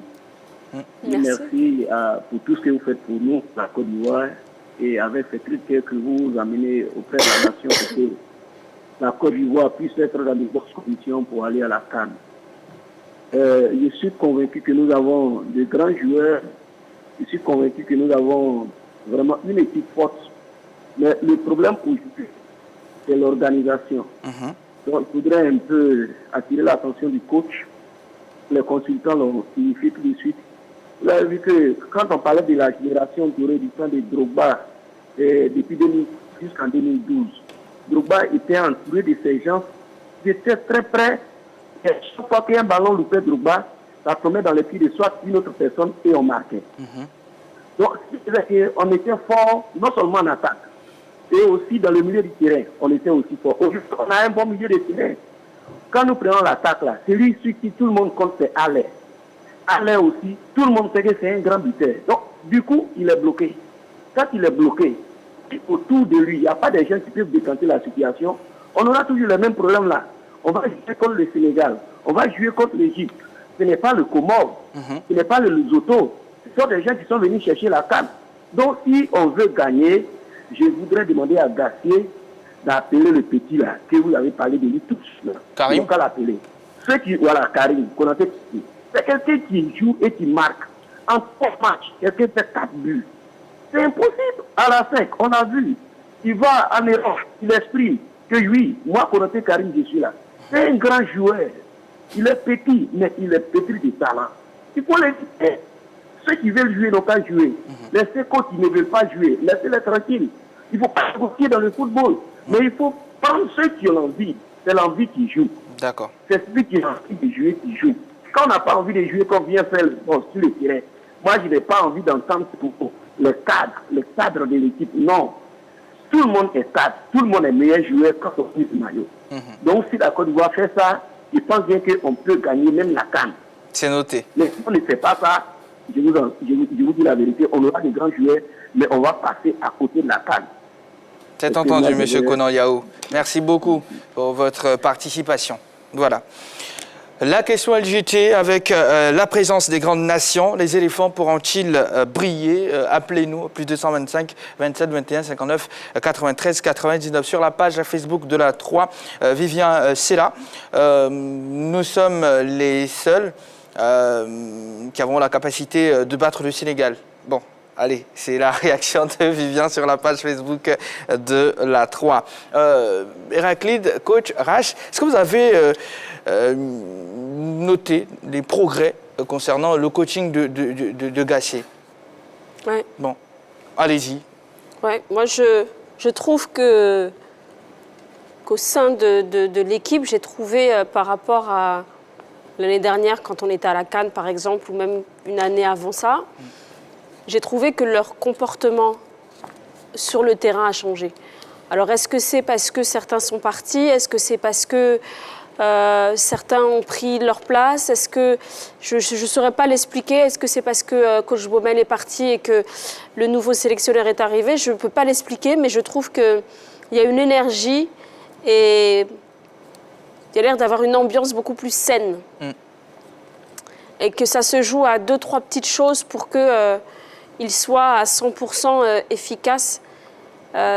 Merci pour tout ce que vous faites pour nous, la Côte d'Ivoire, et avec ces critères que vous amenez auprès de la nation pour que la Côte d'Ivoire puisse être dans de bonnes conditions pour aller à la CAN. Je suis convaincu que nous avons de grands joueurs. Je suis convaincu que nous avons vraiment une équipe forte. Mais le problème aujourd'hui, c'est l'organisation. Donc, il faudrait un peu attirer l'attention du coach. Les consultants l'ont signifié tout de suite. Vous avez vu que quand on parlait de la génération dorée du temps de Drogba, depuis 2000 jusqu'en 2012, Drogba était entouré de ces gens qui étaient très près. Et chaque fois qu'il y a un ballon loupé Drogba, ça tombait dans les pieds de soit une autre personne et on marquait. Donc, on était fort, non seulement en attaque, et aussi dans le milieu du terrain, on était aussi fort. Aujourd'hui, on a un bon milieu de terrain. Quand nous prenons l'attaque, là, celui sur qui tout le monde compte, c'est Allaire. Allaire aussi, tout le monde sait que c'est un grand buteur. Donc, du coup, il est bloqué. Quand il est bloqué, autour de lui, il n'y a pas de gens qui peuvent décanter la situation. On aura toujours le même problème là. On va jouer contre le Sénégal, on va jouer contre l'Égypte. Ce n'est pas le Comore, ce n'est pas le Lesotho. Ce sont des gens qui sont venus chercher la CAN. Donc, si on veut gagner, je voudrais demander à Gassier d'appeler le petit là, que vous avez parlé de lui tout de suite. Karim. Donc, à l'appeler. Ceux qui, voilà, Karim, c'est quelqu'un qui joue et qui marque. En 3 matchs, quelqu'un fait 4 buts. C'est impossible. À la 5, on a vu. Il va en Europe, il exprime que oui, moi, Konaté Karim, je suis là. C'est un grand joueur. Il est petit, mais il est pétri de talent. Il faut l'éviter. Ceux qui veulent jouer n'ont qu'à jouer. Laissez ceux qui ne veulent pas jouer, laissez-les tranquilles. Il ne faut pas négocier dans le football. Mais il faut prendre ceux qui ont l'envie. C'est l'envie qui joue. D'accord. C'est celui qui a envie de jouer qui joue. Quand on n'a pas envie de jouer, qu'on vient faire sur le terrain, moi, je n'ai pas envie d'entendre le cadre de l'équipe. Non. Tout le monde est cadre. Tout le monde est meilleur joueur quand on prise le maillot. Donc, si la Côte d'Ivoire fait ça, je pense bien qu'on peut gagner même la CAN. C'est noté. Mais si on ne fait pas ça, je vous dis la vérité, on aura des grands joueurs, mais on va passer à côté de la CAN. C'est entendu, M. Konan Yao. Merci beaucoup pour votre participation. Voilà. La question LGT avec la présence des grandes nations. Les éléphants pourront-ils briller? Appelez-nous au plus 225 27 21 59 93 99 sur la page Facebook de la 3. Vivien Sella. Nous sommes les seuls qui avons la capacité de battre le Sénégal. Bon. Allez, c'est la réaction de Vivien sur la page Facebook de la 3. Héraclide, coach Rach, est-ce que vous avez noté les progrès concernant le coaching de Gassier? Ouais. Bon, allez-y. Ouais, moi, je trouve qu'au sein de l'équipe, j'ai trouvé par rapport à l'année dernière, quand on était à la CAN, par exemple, ou même une année avant ça, j'ai trouvé que leur comportement sur le terrain a changé. Alors, est-ce que c'est parce que certains sont partis? Est-ce que c'est parce que certains ont pris leur place? Est-ce que je ne saurais pas l'expliquer? Est-ce que c'est parce que coach Baumel est parti et que le nouveau sélectionneur est arrivé? Je ne peux pas l'expliquer, mais je trouve qu'il y a une énergie et il y a l'air d'avoir une ambiance beaucoup plus saine. Et que ça se joue à 2-3 petites choses pour que il soit à 100% efficace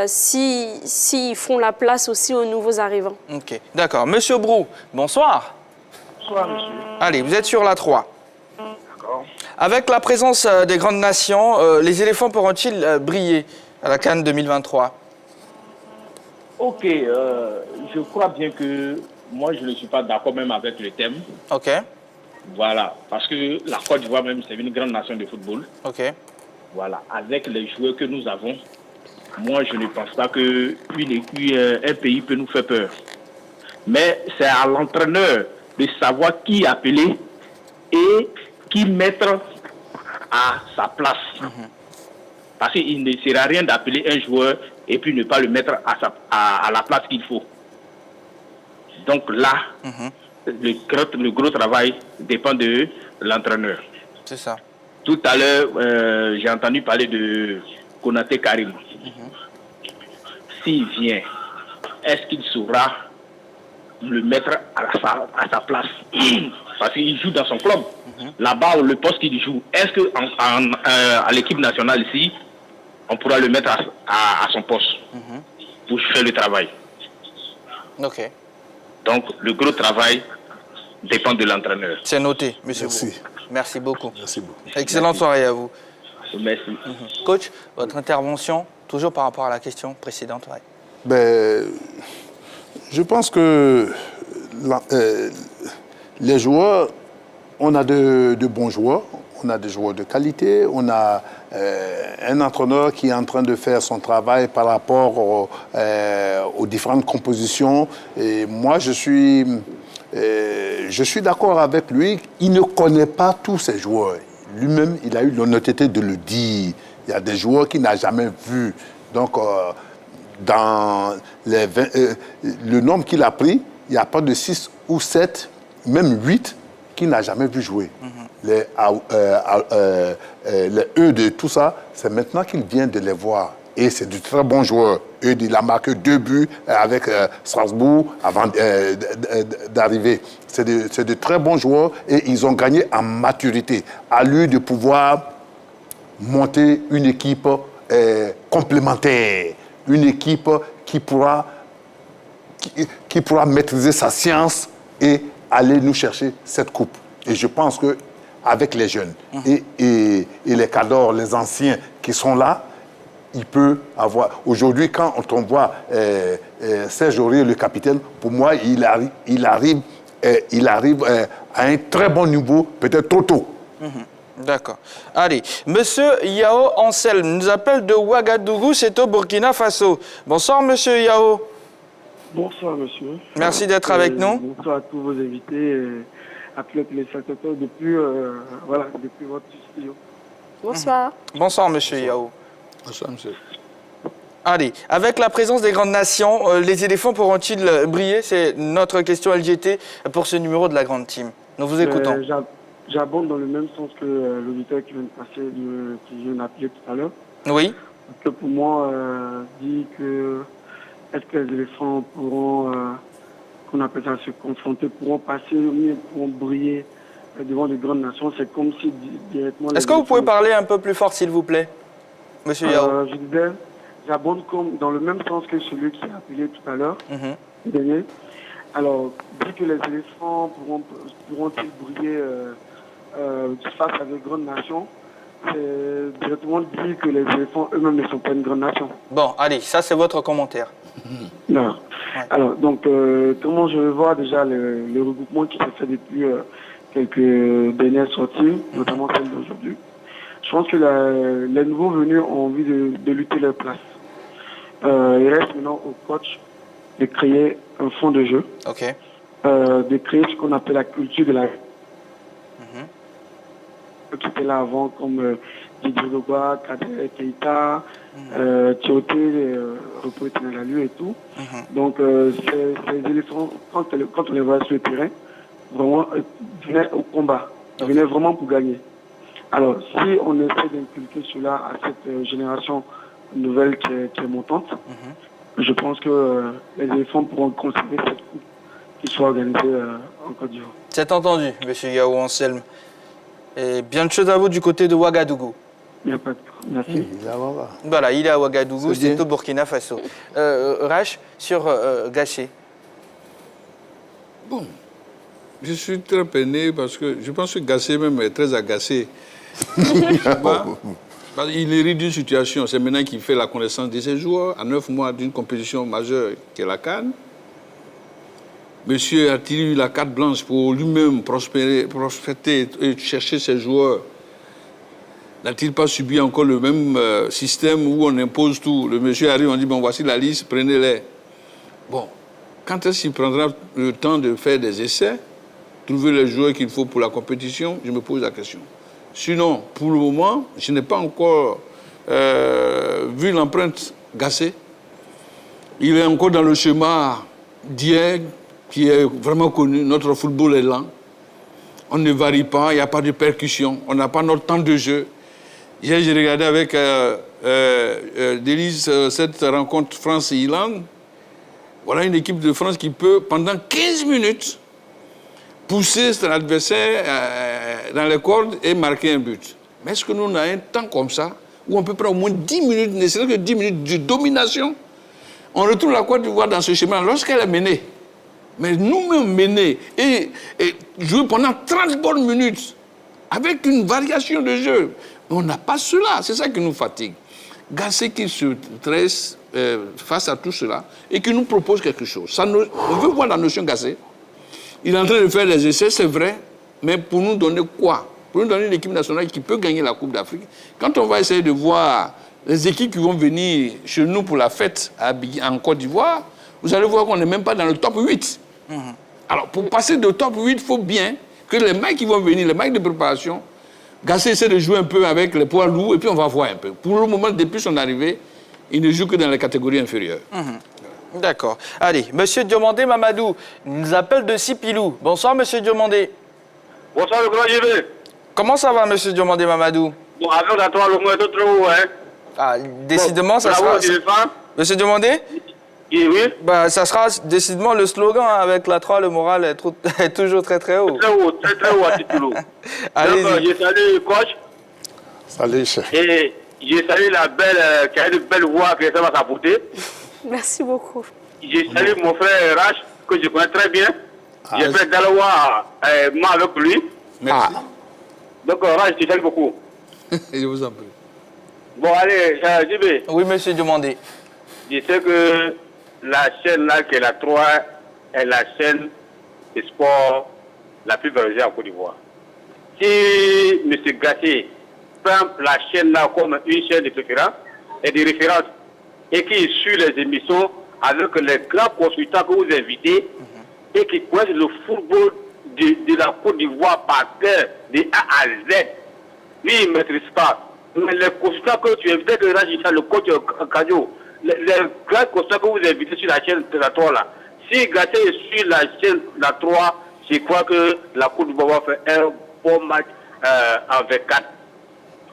s'ils font la place aussi aux nouveaux arrivants. Ok, d'accord. Monsieur Brou, bonsoir. Bonsoir, monsieur. Allez, vous êtes sur la 3. D'accord. Avec la présence des grandes nations, les éléphants pourront-ils briller à la CAN 2023? Ok, je crois bien que moi, je ne suis pas d'accord même avec le thème. Ok, Voilà, parce que la Côte d'Ivoire même, c'est une grande nation de football. ok. Voilà, avec les joueurs que nous avons, moi, je ne pense pas qu'un pays peut nous faire peur. Mais c'est à l'entraîneur de savoir qui appeler et qui mettre à sa place. Parce qu'il ne sert à rien d'appeler un joueur et puis ne pas le mettre à la place qu'il faut. Donc là, le gros travail dépend de l'entraîneur. C'est ça. Tout à l'heure, j'ai entendu parler de Konaté Karim. S'il vient, est-ce qu'il saura le mettre à sa place? Parce qu'il joue dans son club. Là-bas, le poste qu'il joue, est-ce qu'à l'équipe nationale ici, on pourra le mettre à son poste pour faire le travail? Ok. Donc, le gros travail dépend de l'entraîneur. C'est noté, monsieur Merci. Brou. Merci beaucoup. Merci beaucoup. Excellente soirée à vous. Merci. Coach, votre intervention, toujours par rapport à la question précédente. Ouais. Ben, je pense que les joueurs, on a de bons joueurs, on a des joueurs de qualité, on a un entraîneur qui est en train de faire son travail par rapport aux différentes compositions. Et moi, je suis d'accord avec lui. Il ne connaît pas tous ses joueurs. Lui-même, il a eu l'honnêteté de le dire. Il y a des joueurs qu'il n'a jamais vus. Donc, dans le nombre qu'il a pris, il n'y a pas de 6 ou 7, même 8, qu'il n'a jamais vu jouer. Les E de tout ça, c'est maintenant qu'il vient de les voir. Et c'est du très bon joueur. Il a marqué 2 buts avec Strasbourg avant d'arriver. C'est de très bons joueurs et ils ont gagné en maturité. À lui de pouvoir monter une équipe complémentaire, une équipe qui pourra maîtriser sa science et aller nous chercher cette coupe. Et je pense qu'avec les jeunes et les cadors, les anciens qui sont là, il peut avoir... Aujourd'hui, quand on voit Serge Aurier, le capitaine, pour moi, il arrive à un très bon niveau, peut-être trop tôt. D'accord. Allez, monsieur Yao Anselme nous appelle de Ouagadougou, c'est au Burkina Faso. Bonsoir, monsieur Yao. Bonsoir, monsieur. Merci d'être avec nous. Bonsoir à tous vos invités, à tous les téléspectateurs depuis votre studio. Bonsoir. Bonsoir, monsieur Yao. Bonsoir, monsieur. Allez, avec la présence des grandes nations, les éléphants pourront-ils briller? C'est notre question LGT pour ce numéro de la grande team. Nous vous écoutons. J'abonde dans le même sens que l'auditeur qui vient de passer, qui vient d'appeler tout à l'heure. Oui. Parce que pour moi, dit que est-ce que les éléphants pourront, qu'on appelle ça, se confronter, pourront passer, pourront briller devant les grandes nations? C'est comme si directement... Est-ce que vous pouvez parler un peu plus fort, s'il vous plaît, monsieur Yao? Je disais, j'abonde dans le même sens que celui qui a appelé tout à l'heure, dernier. Alors, dit que les éléphants pourront-ils briller face à des grandes nations, c'est directement dire que les éléphants eux-mêmes ne sont pas une grande nation. Bon, allez, ça c'est votre commentaire. Non. Ouais. Alors, donc, comment je vais voir déjà le regroupement qui s'est fait depuis quelques dernières sorties, notamment celle d'aujourd'hui. Je pense que les nouveaux venus ont envie de lutter leur place. Il reste maintenant au coach de créer un fond de jeu, de créer ce qu'on appelle la culture de la... qui était là avant, comme Didier Drogba, Kader Keita, Tioté, Repos Tenelalu et tout. Donc, ces éléphants, quand on les voit sur le terrain, vraiment, venaient au combat, venaient vraiment pour gagner. Alors, si on essaie d'inculquer cela à cette génération nouvelle qui est montante, je pense que les éléphants pourront conserver cette coupe qui soit organisée en Côte d'Ivoire. C'est entendu, monsieur Yao Anselme. Et bien de choses à vous du côté de Ouagadougou. Il n'y a pas de problème. Merci. Voilà, il est à Ouagadougou, C'est bien. c'est au Burkina Faso. Rach, sur Gassé. Bon, je suis très peiné parce que je pense que Gassé même est très agacé. Parce qu'il hérite d'une situation, c'est maintenant qu'il fait la connaissance de ses joueurs, à 9 mois d'une compétition majeure qui est la CAN. Monsieur a-t-il eu la carte blanche pour lui-même prospérer et chercher ses joueurs? N'a-t-il pas subi encore le même système où on impose tout? Le monsieur arrive, on dit, bon, voici la liste, prenez-les. Bon, quand est-ce qu'il prendra le temps de faire des essais, trouver les joueurs qu'il faut pour la compétition? Je me pose la question. Sinon, pour le moment, je n'ai pas encore vu l'empreinte Gassé. Il est encore dans le schéma d'hier, qui est vraiment connu. Notre football est lent. On ne varie pas, il n'y a pas de percussion. On n'a pas notre temps de jeu. Hier, j'ai regardé avec Délise cette rencontre France-Irlande. Voilà une équipe de France qui peut, pendant 15 minutes, pousser son adversaire dans les cordes et marquer un but. Mais est-ce que nous, on a un temps comme ça, où on peut prendre au moins 10 minutes, ne serait-ce que 10 minutes de domination? On retrouve la Côte d'Ivoire dans ce schéma lorsqu'elle est menée. Mais nous-mêmes menés et jouer pendant 30 bonnes minutes, avec une variation de jeu. Mais on n'a pas cela, c'est ça qui nous fatigue. Gassé qui se dresse face à tout cela et qui nous propose quelque chose. On veut voir la notion Gassé. Il est en train de faire des essais, c'est vrai, mais pour nous donner quoi? Pour nous donner une équipe nationale qui peut gagner la Coupe d'Afrique. Quand on va essayer de voir les équipes qui vont venir chez nous pour la fête en Côte d'Ivoire, vous allez voir qu'on n'est même pas dans le top 8. Alors, pour passer de top 8, il faut bien que les mecs qui vont venir, les mecs de préparation, Gassé essaie de jouer un peu avec les poids lourds et puis on va voir un peu. Pour le moment, depuis son arrivée, il ne joue que dans les catégories inférieures. D'accord. Allez, monsieur Diomandé Mamadou nous appelle de Sipilou. Bonsoir, monsieur Diomandé. Bonsoir, le grand JV. Comment ça va, monsieur Diomandé Mamadou? Bon, avec la toile, le moins est trop haut, hein. Ah, décidément, ça bravo, sera... Monsieur Diomandé? Oui. Bah, ça sera décidément le slogan, hein, avec la 3, le moral est toujours très très haut. Très haut, très haut à Sipilou. Allez-y. Donc, je salue le coach. Salut, chef. Et je salue la belle, qui a une belle voix qui est à sa beauté. Merci beaucoup. Je salue mon frère Rach, que je connais très bien. J'ai fait Dalawa, moi avec lui. Merci. Donc, Rach, je te salue beaucoup. Je vous en prie. Bon, allez, JB. Oui, monsieur Diomandé. Je sais que la chaîne là, qui est la 3, est la chaîne de sport la plus valorisée en Côte d'Ivoire. Si M. Gassé prend la chaîne là comme une chaîne de préférence et de référence et qui suit les émissions avec les grands consultants que vous invitez et qui connaissent le football de la Côte d'Ivoire par cœur, de A à Z, lui, il ne maîtrise pas. Mais les consultants que tu invites, que là, le coach Kadio, les grands consultants que vous invitez sur la chaîne de la 3 là, si Gassé est sur la chaîne de la 3, je crois que la Côte d'Ivoire va faire un bon match en 24.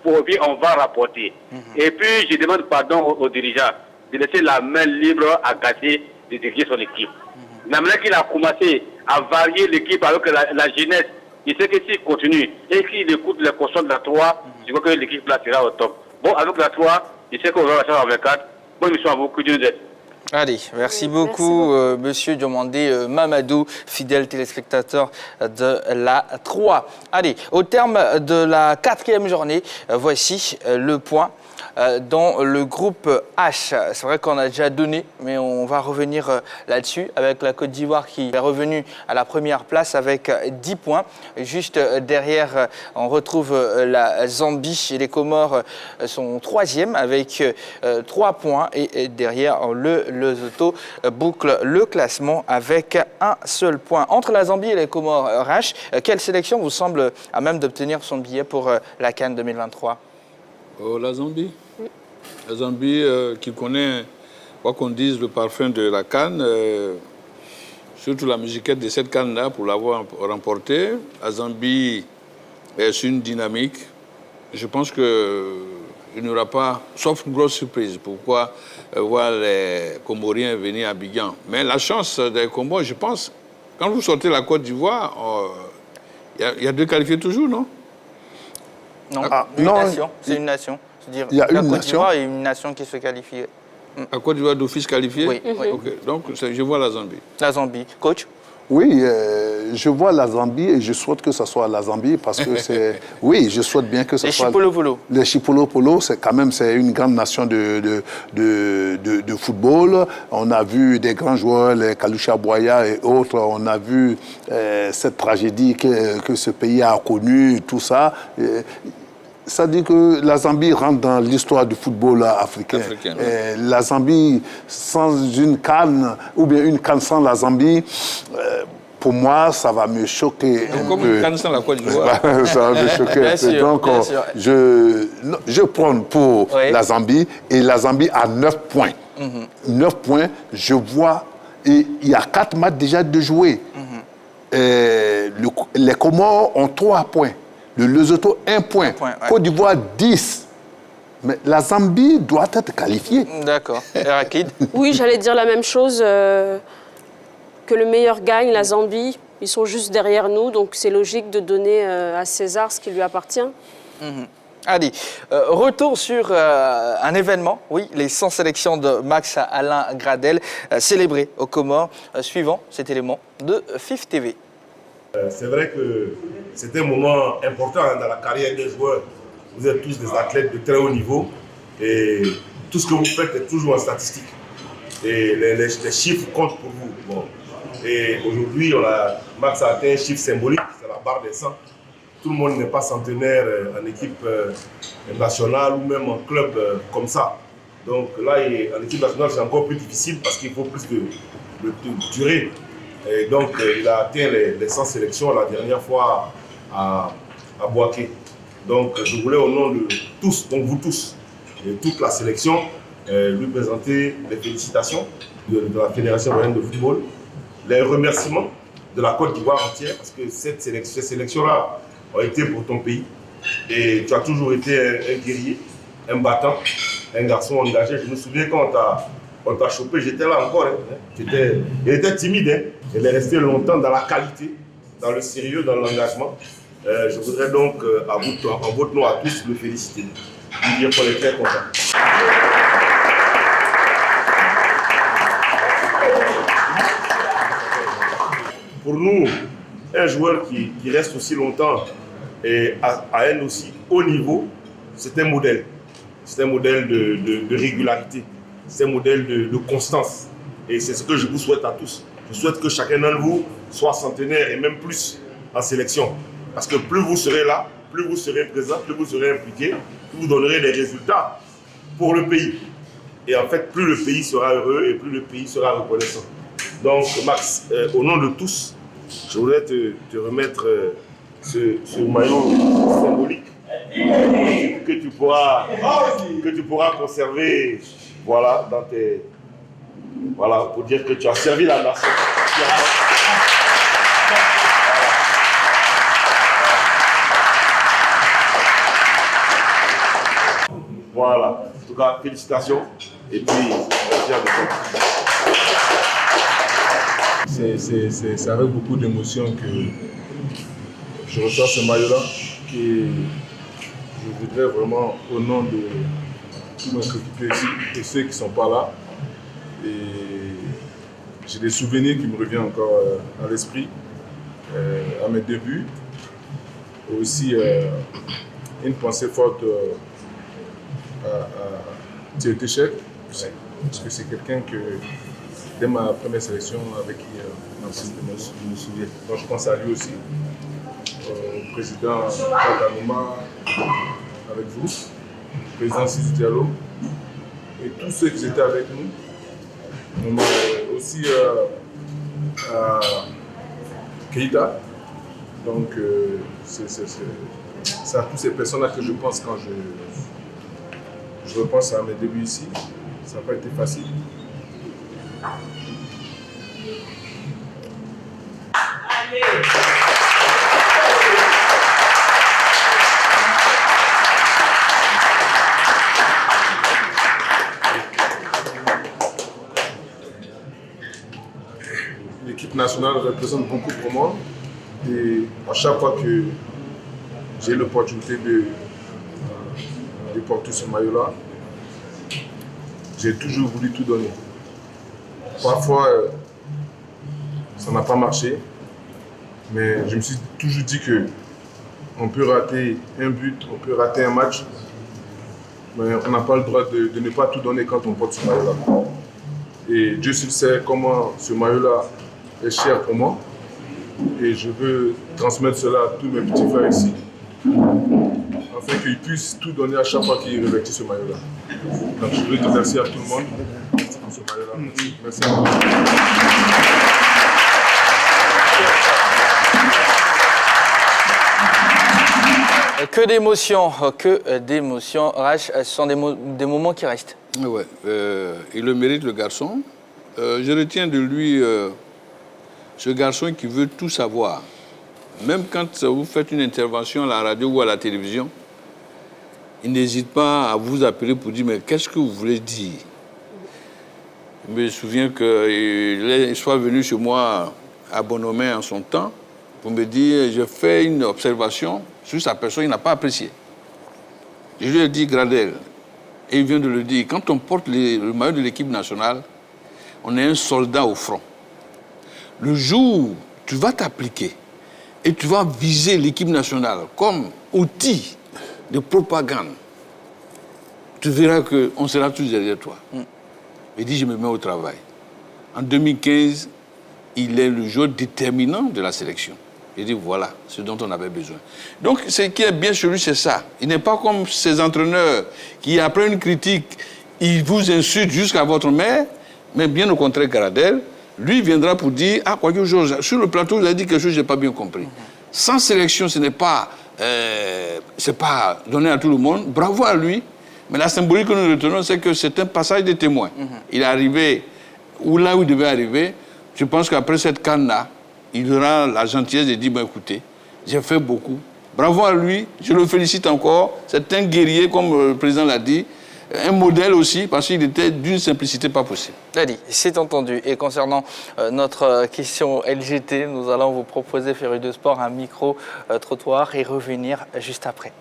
Pour lui, on va rapporter. Et puis, je demande pardon aux dirigeants de laisser la main libre à Gassé de diriger son équipe. La manière qu'il a commencé à varier l'équipe avec la jeunesse, il sait que s'il continue et qu'il écoute les constats de la 3, je crois que l'équipe là sera au top. Bon, avec la 3, je sais qu'on va passer en 24. Bonne mission à vous, que Dieu nous aide. Allez, merci beaucoup, monsieur Diomandé Mamadou, fidèle téléspectateur de la 3. Allez, au terme de la 4e journée, voici le point dans le groupe H. C'est vrai qu'on a déjà donné, mais on va revenir là-dessus avec la Côte d'Ivoire qui est revenue à la première place avec 10 points. Juste derrière, on retrouve la Zambie et les Comores sont 3e avec 3 points et derrière le Lesotho boucle le classement avec un seul point. Entre la Zambie et les Comores, Rach, quelle sélection vous semble à même d'obtenir son billet pour la CAN 2023? La Zambie. La Zambie qui connaît, quoi qu'on dise, le parfum de la CAN, surtout la musiquette de cette CAN-là pour l'avoir remportée. La Zambie est sur une dynamique. Je pense qu'il n'y aura pas, sauf une grosse surprise. Pourquoi voir les Comoriens venir à Abidjan? Mais la chance des Comores, je pense, quand vous sortez la Côte d'Ivoire, il y a 2 qualifiés toujours, non? Non, non, nation. C'est une nation. C'est-à-dire il y a la une Côte nation. d'Ivoire et une nation qui se qualifie. À Côte d'Ivoire d'office qualifié? Oui. oui. Ok, donc je vois la Zambie. La Zambie. Coach? Oui, je vois la Zambie et je souhaite que ce soit la Zambie parce que c'est... Oui, je souhaite bien que ce soit... Les Chipolopolo. Les Chipolopolo, c'est quand même une grande nation de football. On a vu des grands joueurs, les Kalusha Boya et autres. On a vu cette tragédie que ce pays a connue, tout ça. Ça dit que la Zambie rentre dans l'histoire du football africain. La Zambie, sans une CAN, ou bien une CAN sans la Zambie, pour moi, ça va me choquer un comme peu. Une CAN sans la Côte d'Ivoire. Ça va me choquer un peu. Donc, je prends pour la Zambie, et la Zambie a 9 points. 9 points, je vois, et il y a 4 matchs déjà de jouer. Les Comores ont 3 points. Le Lesotho, 1 point. Côte d'Ivoire, 10. Mais la Zambie doit être qualifiée. D'accord. Herakid? Oui, j'allais dire la même chose. Que le meilleur gagne, la Zambie. Ils sont juste derrière nous, donc c'est logique de donner à César ce qui lui appartient. Allez, retour sur un événement, oui, les 100 sélections de Max Alain Gradel, célébrées aux Comores, suivant cet élément de FIF TV. C'est vrai que c'est un moment important dans la carrière des joueurs. Vous êtes tous des athlètes de très haut niveau et tout ce que vous faites est toujours en statistique. Et les chiffres comptent pour vous. Bon. Et aujourd'hui, Max a atteint un chiffre symbolique, c'est la barre des 100. Tout le monde n'est pas centenaire en équipe nationale ou même en club comme ça. Donc là, en équipe nationale, c'est encore plus difficile parce qu'il faut plus de durée. Et donc, il a atteint les 100 sélections la dernière fois à Bouaké. Donc, je voulais au nom de tous, donc vous tous, et toute la sélection, lui présenter les félicitations de la Fédération ivoirienne de football, les remerciements de la Côte d'Ivoire entière, parce que ces sélections-là ont été pour ton pays. Et tu as toujours été un guerrier, un battant, un garçon engagé. Je me souviens quand on t'a chopé, j'étais là encore. Il était timide, hein. Il est resté longtemps dans la qualité, dans le sérieux, dans l'engagement. Je voudrais donc, en votre nom à tous, le féliciter. Lui dire qu'on est très content. Pour nous, un joueur qui reste aussi longtemps et à un aussi haut niveau, c'est un modèle. C'est un modèle de régularité. C'est un modèle de constance. Et c'est ce que je vous souhaite à tous. Je souhaite que chacun d'entre vous soit centenaire et même plus en sélection. Parce que plus vous serez là, plus vous serez présent, plus vous serez impliqué, plus vous donnerez des résultats pour le pays. Et en fait, plus le pays sera heureux et plus le pays sera reconnaissant. Donc, Max, au nom de tous, je voudrais te remettre ce maillot symbolique que tu pourras conserver, voilà, dans tes... Voilà, pour dire que tu as servi la nation. Voilà. En tout cas, félicitations. Et puis, merci à vous. C'est avec beaucoup d'émotion que je reçois ce maillot-là. Et je voudrais vraiment, au nom de tous mes coéquipiers ici et ceux qui ne sont pas là, et j'ai des souvenirs qui me reviennent encore à l'esprit, à mes débuts. Aussi, une pensée forte à Thierry Téchec, parce que c'est quelqu'un que, dès ma première sélection avec qui je me souviens. Donc je pense à lui aussi, au président Katanouma, avec vous, au président Sidi Diallo, et tous ceux qui étaient avec nous. Aussi à Keïta. Donc c'est à toutes ces personnes-là que je pense quand je repense à mes débuts ici. Ça n'a pas été facile. L'équipe nationale représente beaucoup pour moi et à chaque fois que j'ai l'opportunité porte ce maillot-là, j'ai toujours voulu tout donner. Parfois, ça n'a pas marché, mais je me suis toujours dit qu'on peut rater un but, on peut rater un match, mais on n'a pas le droit de ne pas tout donner quand on porte ce maillot-là. Et Dieu seul sait comment ce maillot-là est cher pour moi. Et je veux transmettre cela à tous mes petits frères ici, afin qu'ils puissent tout donner à chaque fois qu'ils revêtissent ce maillot-là. Donc je veux te remercier à tout le monde pour ce maillot-là. Merci à vous. Que d'émotions, Rach, ce sont des moments qui restent. Ouais, il le mérite, le garçon. Je retiens de lui ce garçon qui veut tout savoir. Même quand vous faites une intervention à la radio ou à la télévision, il n'hésite pas à vous appeler pour dire « mais qu'est-ce que vous voulez dire ?» Je me souviens qu'il soit venu chez moi à Bonomé en son temps pour me dire « je fais une observation sur sa personne, il n'a pas apprécié. » Je lui ai dit « Gradel », et il vient de le dire, quand on porte le maillot de l'équipe nationale, on est un soldat au front. Le jour où tu vas t'appliquer et tu vas viser l'équipe nationale comme outil de propagande, tu verras qu'on sera tous derrière toi. Il dit, je me mets au travail. En 2015, il est le joueur déterminant de la sélection. Il dit, voilà ce dont on avait besoin. Donc, ce qui est bien chez lui, c'est ça. Il n'est pas comme ces entraîneurs qui, après une critique, ils vous insultent jusqu'à votre mère, mais bien au contraire, Gradel, lui viendra pour dire, ah, quelque chose, sur le plateau, vous avez dit quelque chose que je n'ai pas bien compris. Sans sélection, ce n'est pas, c'est pas donné à tout le monde. Bravo à lui. Mais la symbolique que nous retenons, c'est que c'est un passage de témoin. Il est arrivé là où il devait arriver. Je pense qu'après cette canne-là, il aura la gentillesse de dire, ben, écoutez, j'ai fait beaucoup. Bravo à lui, je le félicite encore. C'est un guerrier, comme le président l'a dit. Un modèle aussi, parce qu'il était d'une simplicité pas possible. Dadi, c'est entendu. Et concernant notre question LGT, nous allons vous proposer, Féru de Sport, un micro-trottoir et revenir juste après.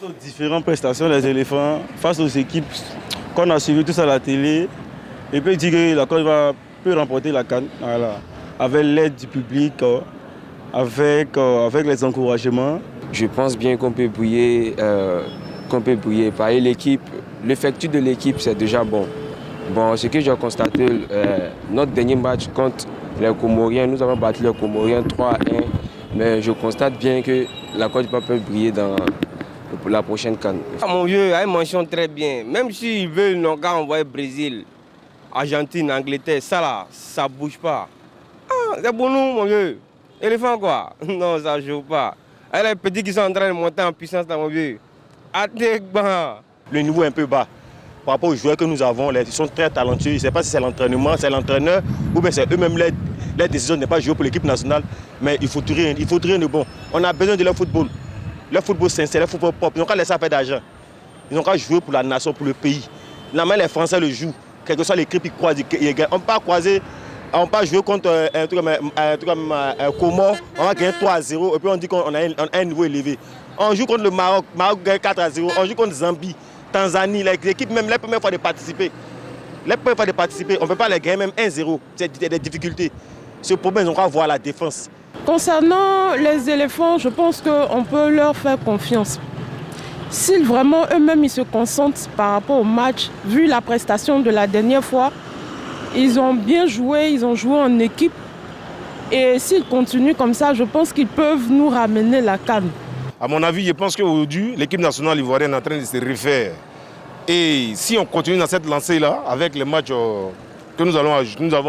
Aux différentes prestations des éléphants, face aux équipes qu'on a suivies tous à la télé, et puis dire que la Côte d'Ivoire peut remporter la CAN, voilà, avec l'aide du public, avec les encouragements. Je pense bien qu'on peut briller. Par l'équipe, l'effectif de l'équipe, c'est déjà bon. Bon, ce que j'ai constaté, notre dernier match contre les Comoriens, nous avons battu les Comoriens 3-1, mais je constate bien que la Côte d'Ivoire peut briller dans la prochaine CAN. Mon vieux, il mentionne très bien. Même s'ils veulent nos gars envoyer Brésil, Argentine, Angleterre, ça là, ça bouge pas. Ah, c'est pour nous, mon vieux. Éléphant quoi? Non, ça joue pas. Les petits qui sont en train de monter en puissance dans mon vieux. Le niveau est un peu bas. Par rapport aux joueurs que nous avons, ils sont très talentueux. Je ne sais pas si c'est l'entraînement, c'est l'entraîneur, ou bien c'est eux-mêmes, leur décision n'est pas jouer pour l'équipe nationale. Mais il faut rien de bon. On a besoin de leur football. Leur football sincère, leur football propre. Ils n'ont qu'à laisser faire d'argent. Ils n'ont qu'à jouer pour la nation, pour le pays. La main, les Français le jouent. Quel que soit l'équipe qui croise, on ne peut pas croiser. On ne peut pas jouer contre un truc comme Comore, on va gagner 3-0 et puis on dit qu'on a un niveau élevé. On joue contre le Maroc, Maroc gagne 4-0. On joue contre Zambie, Tanzanie, les équipes même la première fois de participer. On ne peut pas les gagner même 1-0. C'est des difficultés. Ce problème, on va voir la défense. Concernant les éléphants, je pense qu'on peut leur faire confiance. Si vraiment eux-mêmes ils se concentrent par rapport au match, vu la prestation de la dernière fois, ils ont bien joué, ils ont joué en équipe. Et s'ils continuent comme ça, je pense qu'ils peuvent nous ramener la CAN. À mon avis, je pense qu'aujourd'hui, l'équipe nationale ivoirienne est en train de se refaire. Et si on continue dans cette lancée-là, avec les matchs que nous avons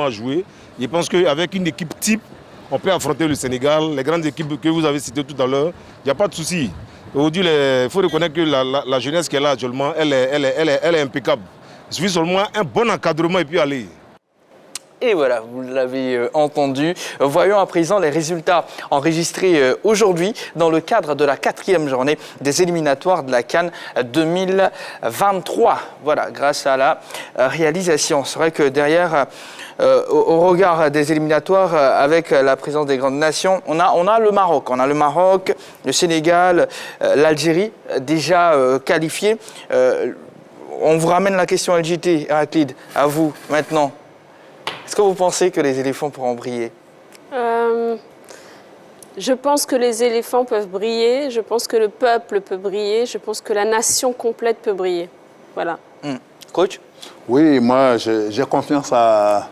à jouer, je pense qu'avec une équipe type, on peut affronter le Sénégal, les grandes équipes que vous avez citées tout à l'heure, il n'y a pas de souci. Aujourd'hui, il faut reconnaître que la jeunesse qui est là actuellement, elle est impeccable. Il suffit seulement un bon encadrement et puis aller. Et voilà, vous l'avez entendu. Voyons à présent les résultats enregistrés aujourd'hui dans le cadre de la 4e journée des éliminatoires de la CAN 2023. Voilà, grâce à la réalisation. C'est vrai que derrière, au regard des éliminatoires, avec la présence des grandes nations, on a le Maroc. On a le Maroc, le Sénégal, l'Algérie, déjà qualifiés. On vous ramène la question LJT, Héraclide, à vous maintenant. Est-ce que vous pensez que les éléphants pourront briller? Je pense que les éléphants peuvent briller, je pense que le peuple peut briller, je pense que la nation complète peut briller. Voilà. Coach? Oui, moi j'ai confiance à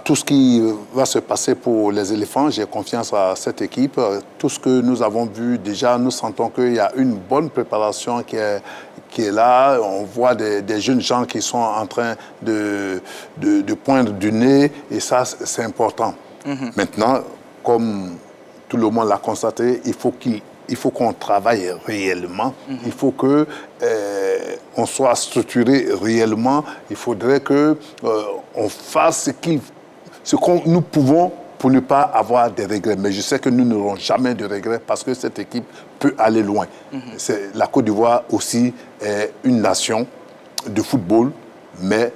tout ce qui va se passer pour les éléphants. J'ai confiance à cette équipe. Tout ce que nous avons vu déjà, nous sentons qu'il y a une bonne préparation qui est là. On voit des jeunes gens qui sont en train de poindre du nez et ça, c'est important. Maintenant, comme tout le monde l'a constaté, il faut qu'on travaille réellement. Il faut que on soit structuré réellement. Il faudrait que on fasse ce que nous pouvons pour ne pas avoir des regrets. Mais je sais que nous n'aurons jamais de regrets parce que cette équipe peut aller loin. La Côte d'Ivoire aussi est une nation de football, mais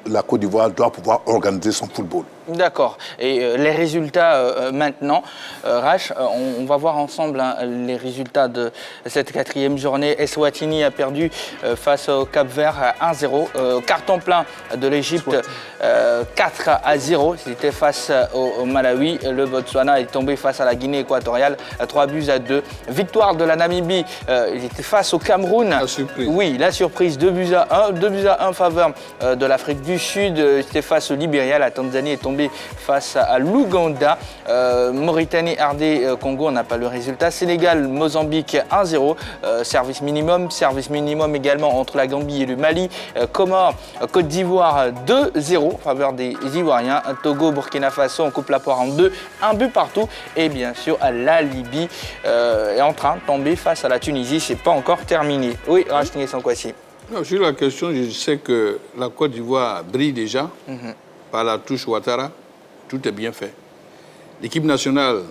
la Côte d'Ivoire doit pouvoir organiser son football. D'accord. Et les résultats maintenant, Rach, on va voir ensemble les résultats de cette 4e journée. Eswatini a perdu face au Cap-Vert 1-0. Carton plein de l'Égypte 4-0. C'était face au Malawi. Le Botswana est tombé face à la Guinée équatoriale 3-2. Victoire de la Namibie. Il était face au Cameroun. La surprise. Oui, la surprise. 2-1. 2-1 en faveur de l'Afrique du Sud. C'était face au Libéria. La Tanzanie est tombée face à l'Ouganda. Mauritanie, RD, Congo, on n'a pas le résultat. Sénégal, Mozambique 1-0. Service minimum également entre la Gambie et le Mali. Comores, Côte d'Ivoire 2-0 en faveur des Ivoiriens. Togo, Burkina Faso, on coupe la poire en deux. Un but partout. Et bien sûr, la Libye est en train de tomber face à la Tunisie. C'est pas encore terminé. Oui, Rachni Sankwasi. Non, sur la question, je sais que la Côte d'Ivoire brille déjà par la touche Ouattara. Tout est bien fait. L'équipe nationale,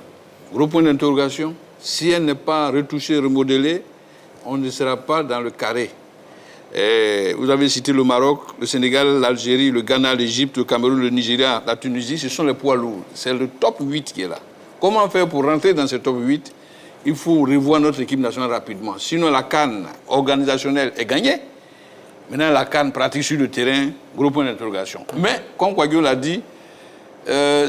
gros point d'interrogation. Si elle n'est pas retouchée, remodelée, on ne sera pas dans le carré. Et vous avez cité le Maroc, le Sénégal, l'Algérie, le Ghana, l'Égypte, le Cameroun, le Nigeria, la Tunisie. Ce sont les poids lourds. C'est le top 8 qui est là. Comment faire pour rentrer dans ce top 8? Il faut revoir notre équipe nationale rapidement. Sinon, la CAN organisationnelle est gagnée. Maintenant, la CAN pratique sur le terrain, gros point d'interrogation. Mais, comme Kouadio l'a dit,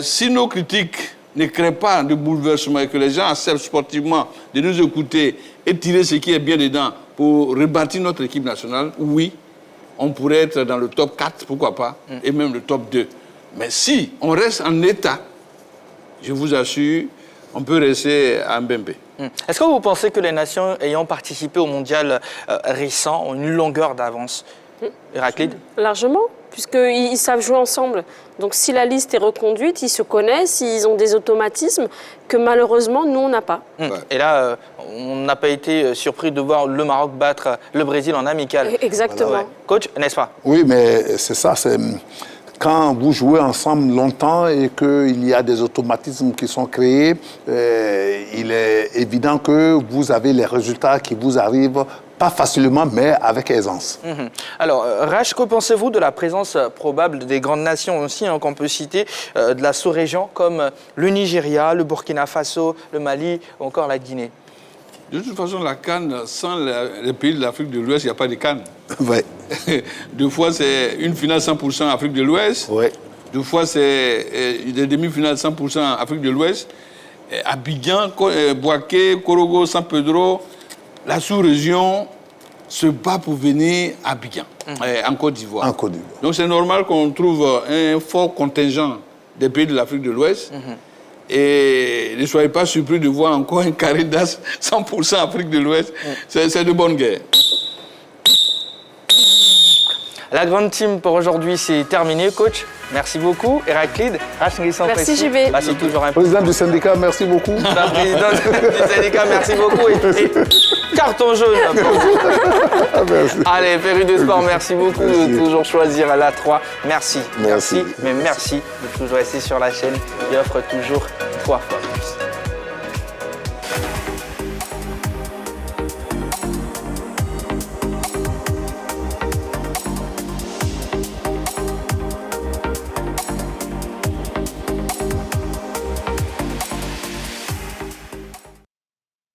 si nos critiques ne créent pas de bouleversement et que les gens acceptent sportivement de nous écouter et tirer ce qui est bien dedans pour rebâtir notre équipe nationale, oui, on pourrait être dans le top 4, pourquoi pas, et même le top 2. Mais si on reste en état, je vous assure, on peut rester à Mbembe. Est-ce que vous pensez que les nations ayant participé au mondial récent ont une longueur d'avance? Héraclide? Largement, puisqu'ils savent jouer ensemble. Donc si la liste est reconduite, ils se connaissent, ils ont des automatismes que malheureusement, nous, on n'a pas. Et là, on n'a pas été surpris de voir le Maroc battre le Brésil en amical. Exactement. Voilà, ouais. Coach, n'est-ce pas? Oui, mais c'est ça, c'est... Quand vous jouez ensemble longtemps et qu'il y a des automatismes qui sont créés, il est évident que vous avez les résultats qui vous arrivent, pas facilement, mais avec aisance. Alors, Rach, que pensez-vous de la présence probable des grandes nations aussi, qu'on peut citer, de la sous-région, comme le Nigeria, le Burkina Faso, le Mali ou encore la Guinée? De toute façon, la CAN, sans les pays de l'Afrique de l'Ouest, il n'y a pas de CAN. Ouais. Deux fois, c'est une finale 100% Afrique de l'Ouest. Ouais. Deux fois, c'est des demi-finales 100% Afrique de l'Ouest. Abidjan, Bouaké, Korogo, San Pedro, la sous-région se bat pour venir à Abidjan, en Côte d'Ivoire. En Côte d'Ivoire. Donc, c'est normal qu'on trouve un fort contingent des pays de l'Afrique de l'Ouest. Et ne soyez pas surpris de voir encore un carré d'as 100% Afrique de l'Ouest. C'est de bonne guerre. La grande team pour aujourd'hui, c'est terminé. Coach, merci beaucoup. Héraclide, merci JB. C'est toujours un président du syndicat, merci beaucoup. Président du syndicat, merci beaucoup. Et carton jaune. Allez, Féru de Sport, merci beaucoup de toujours choisir la 3. Merci, mais merci de toujours rester sur la chaîne qui offre toujours 3 fois plus.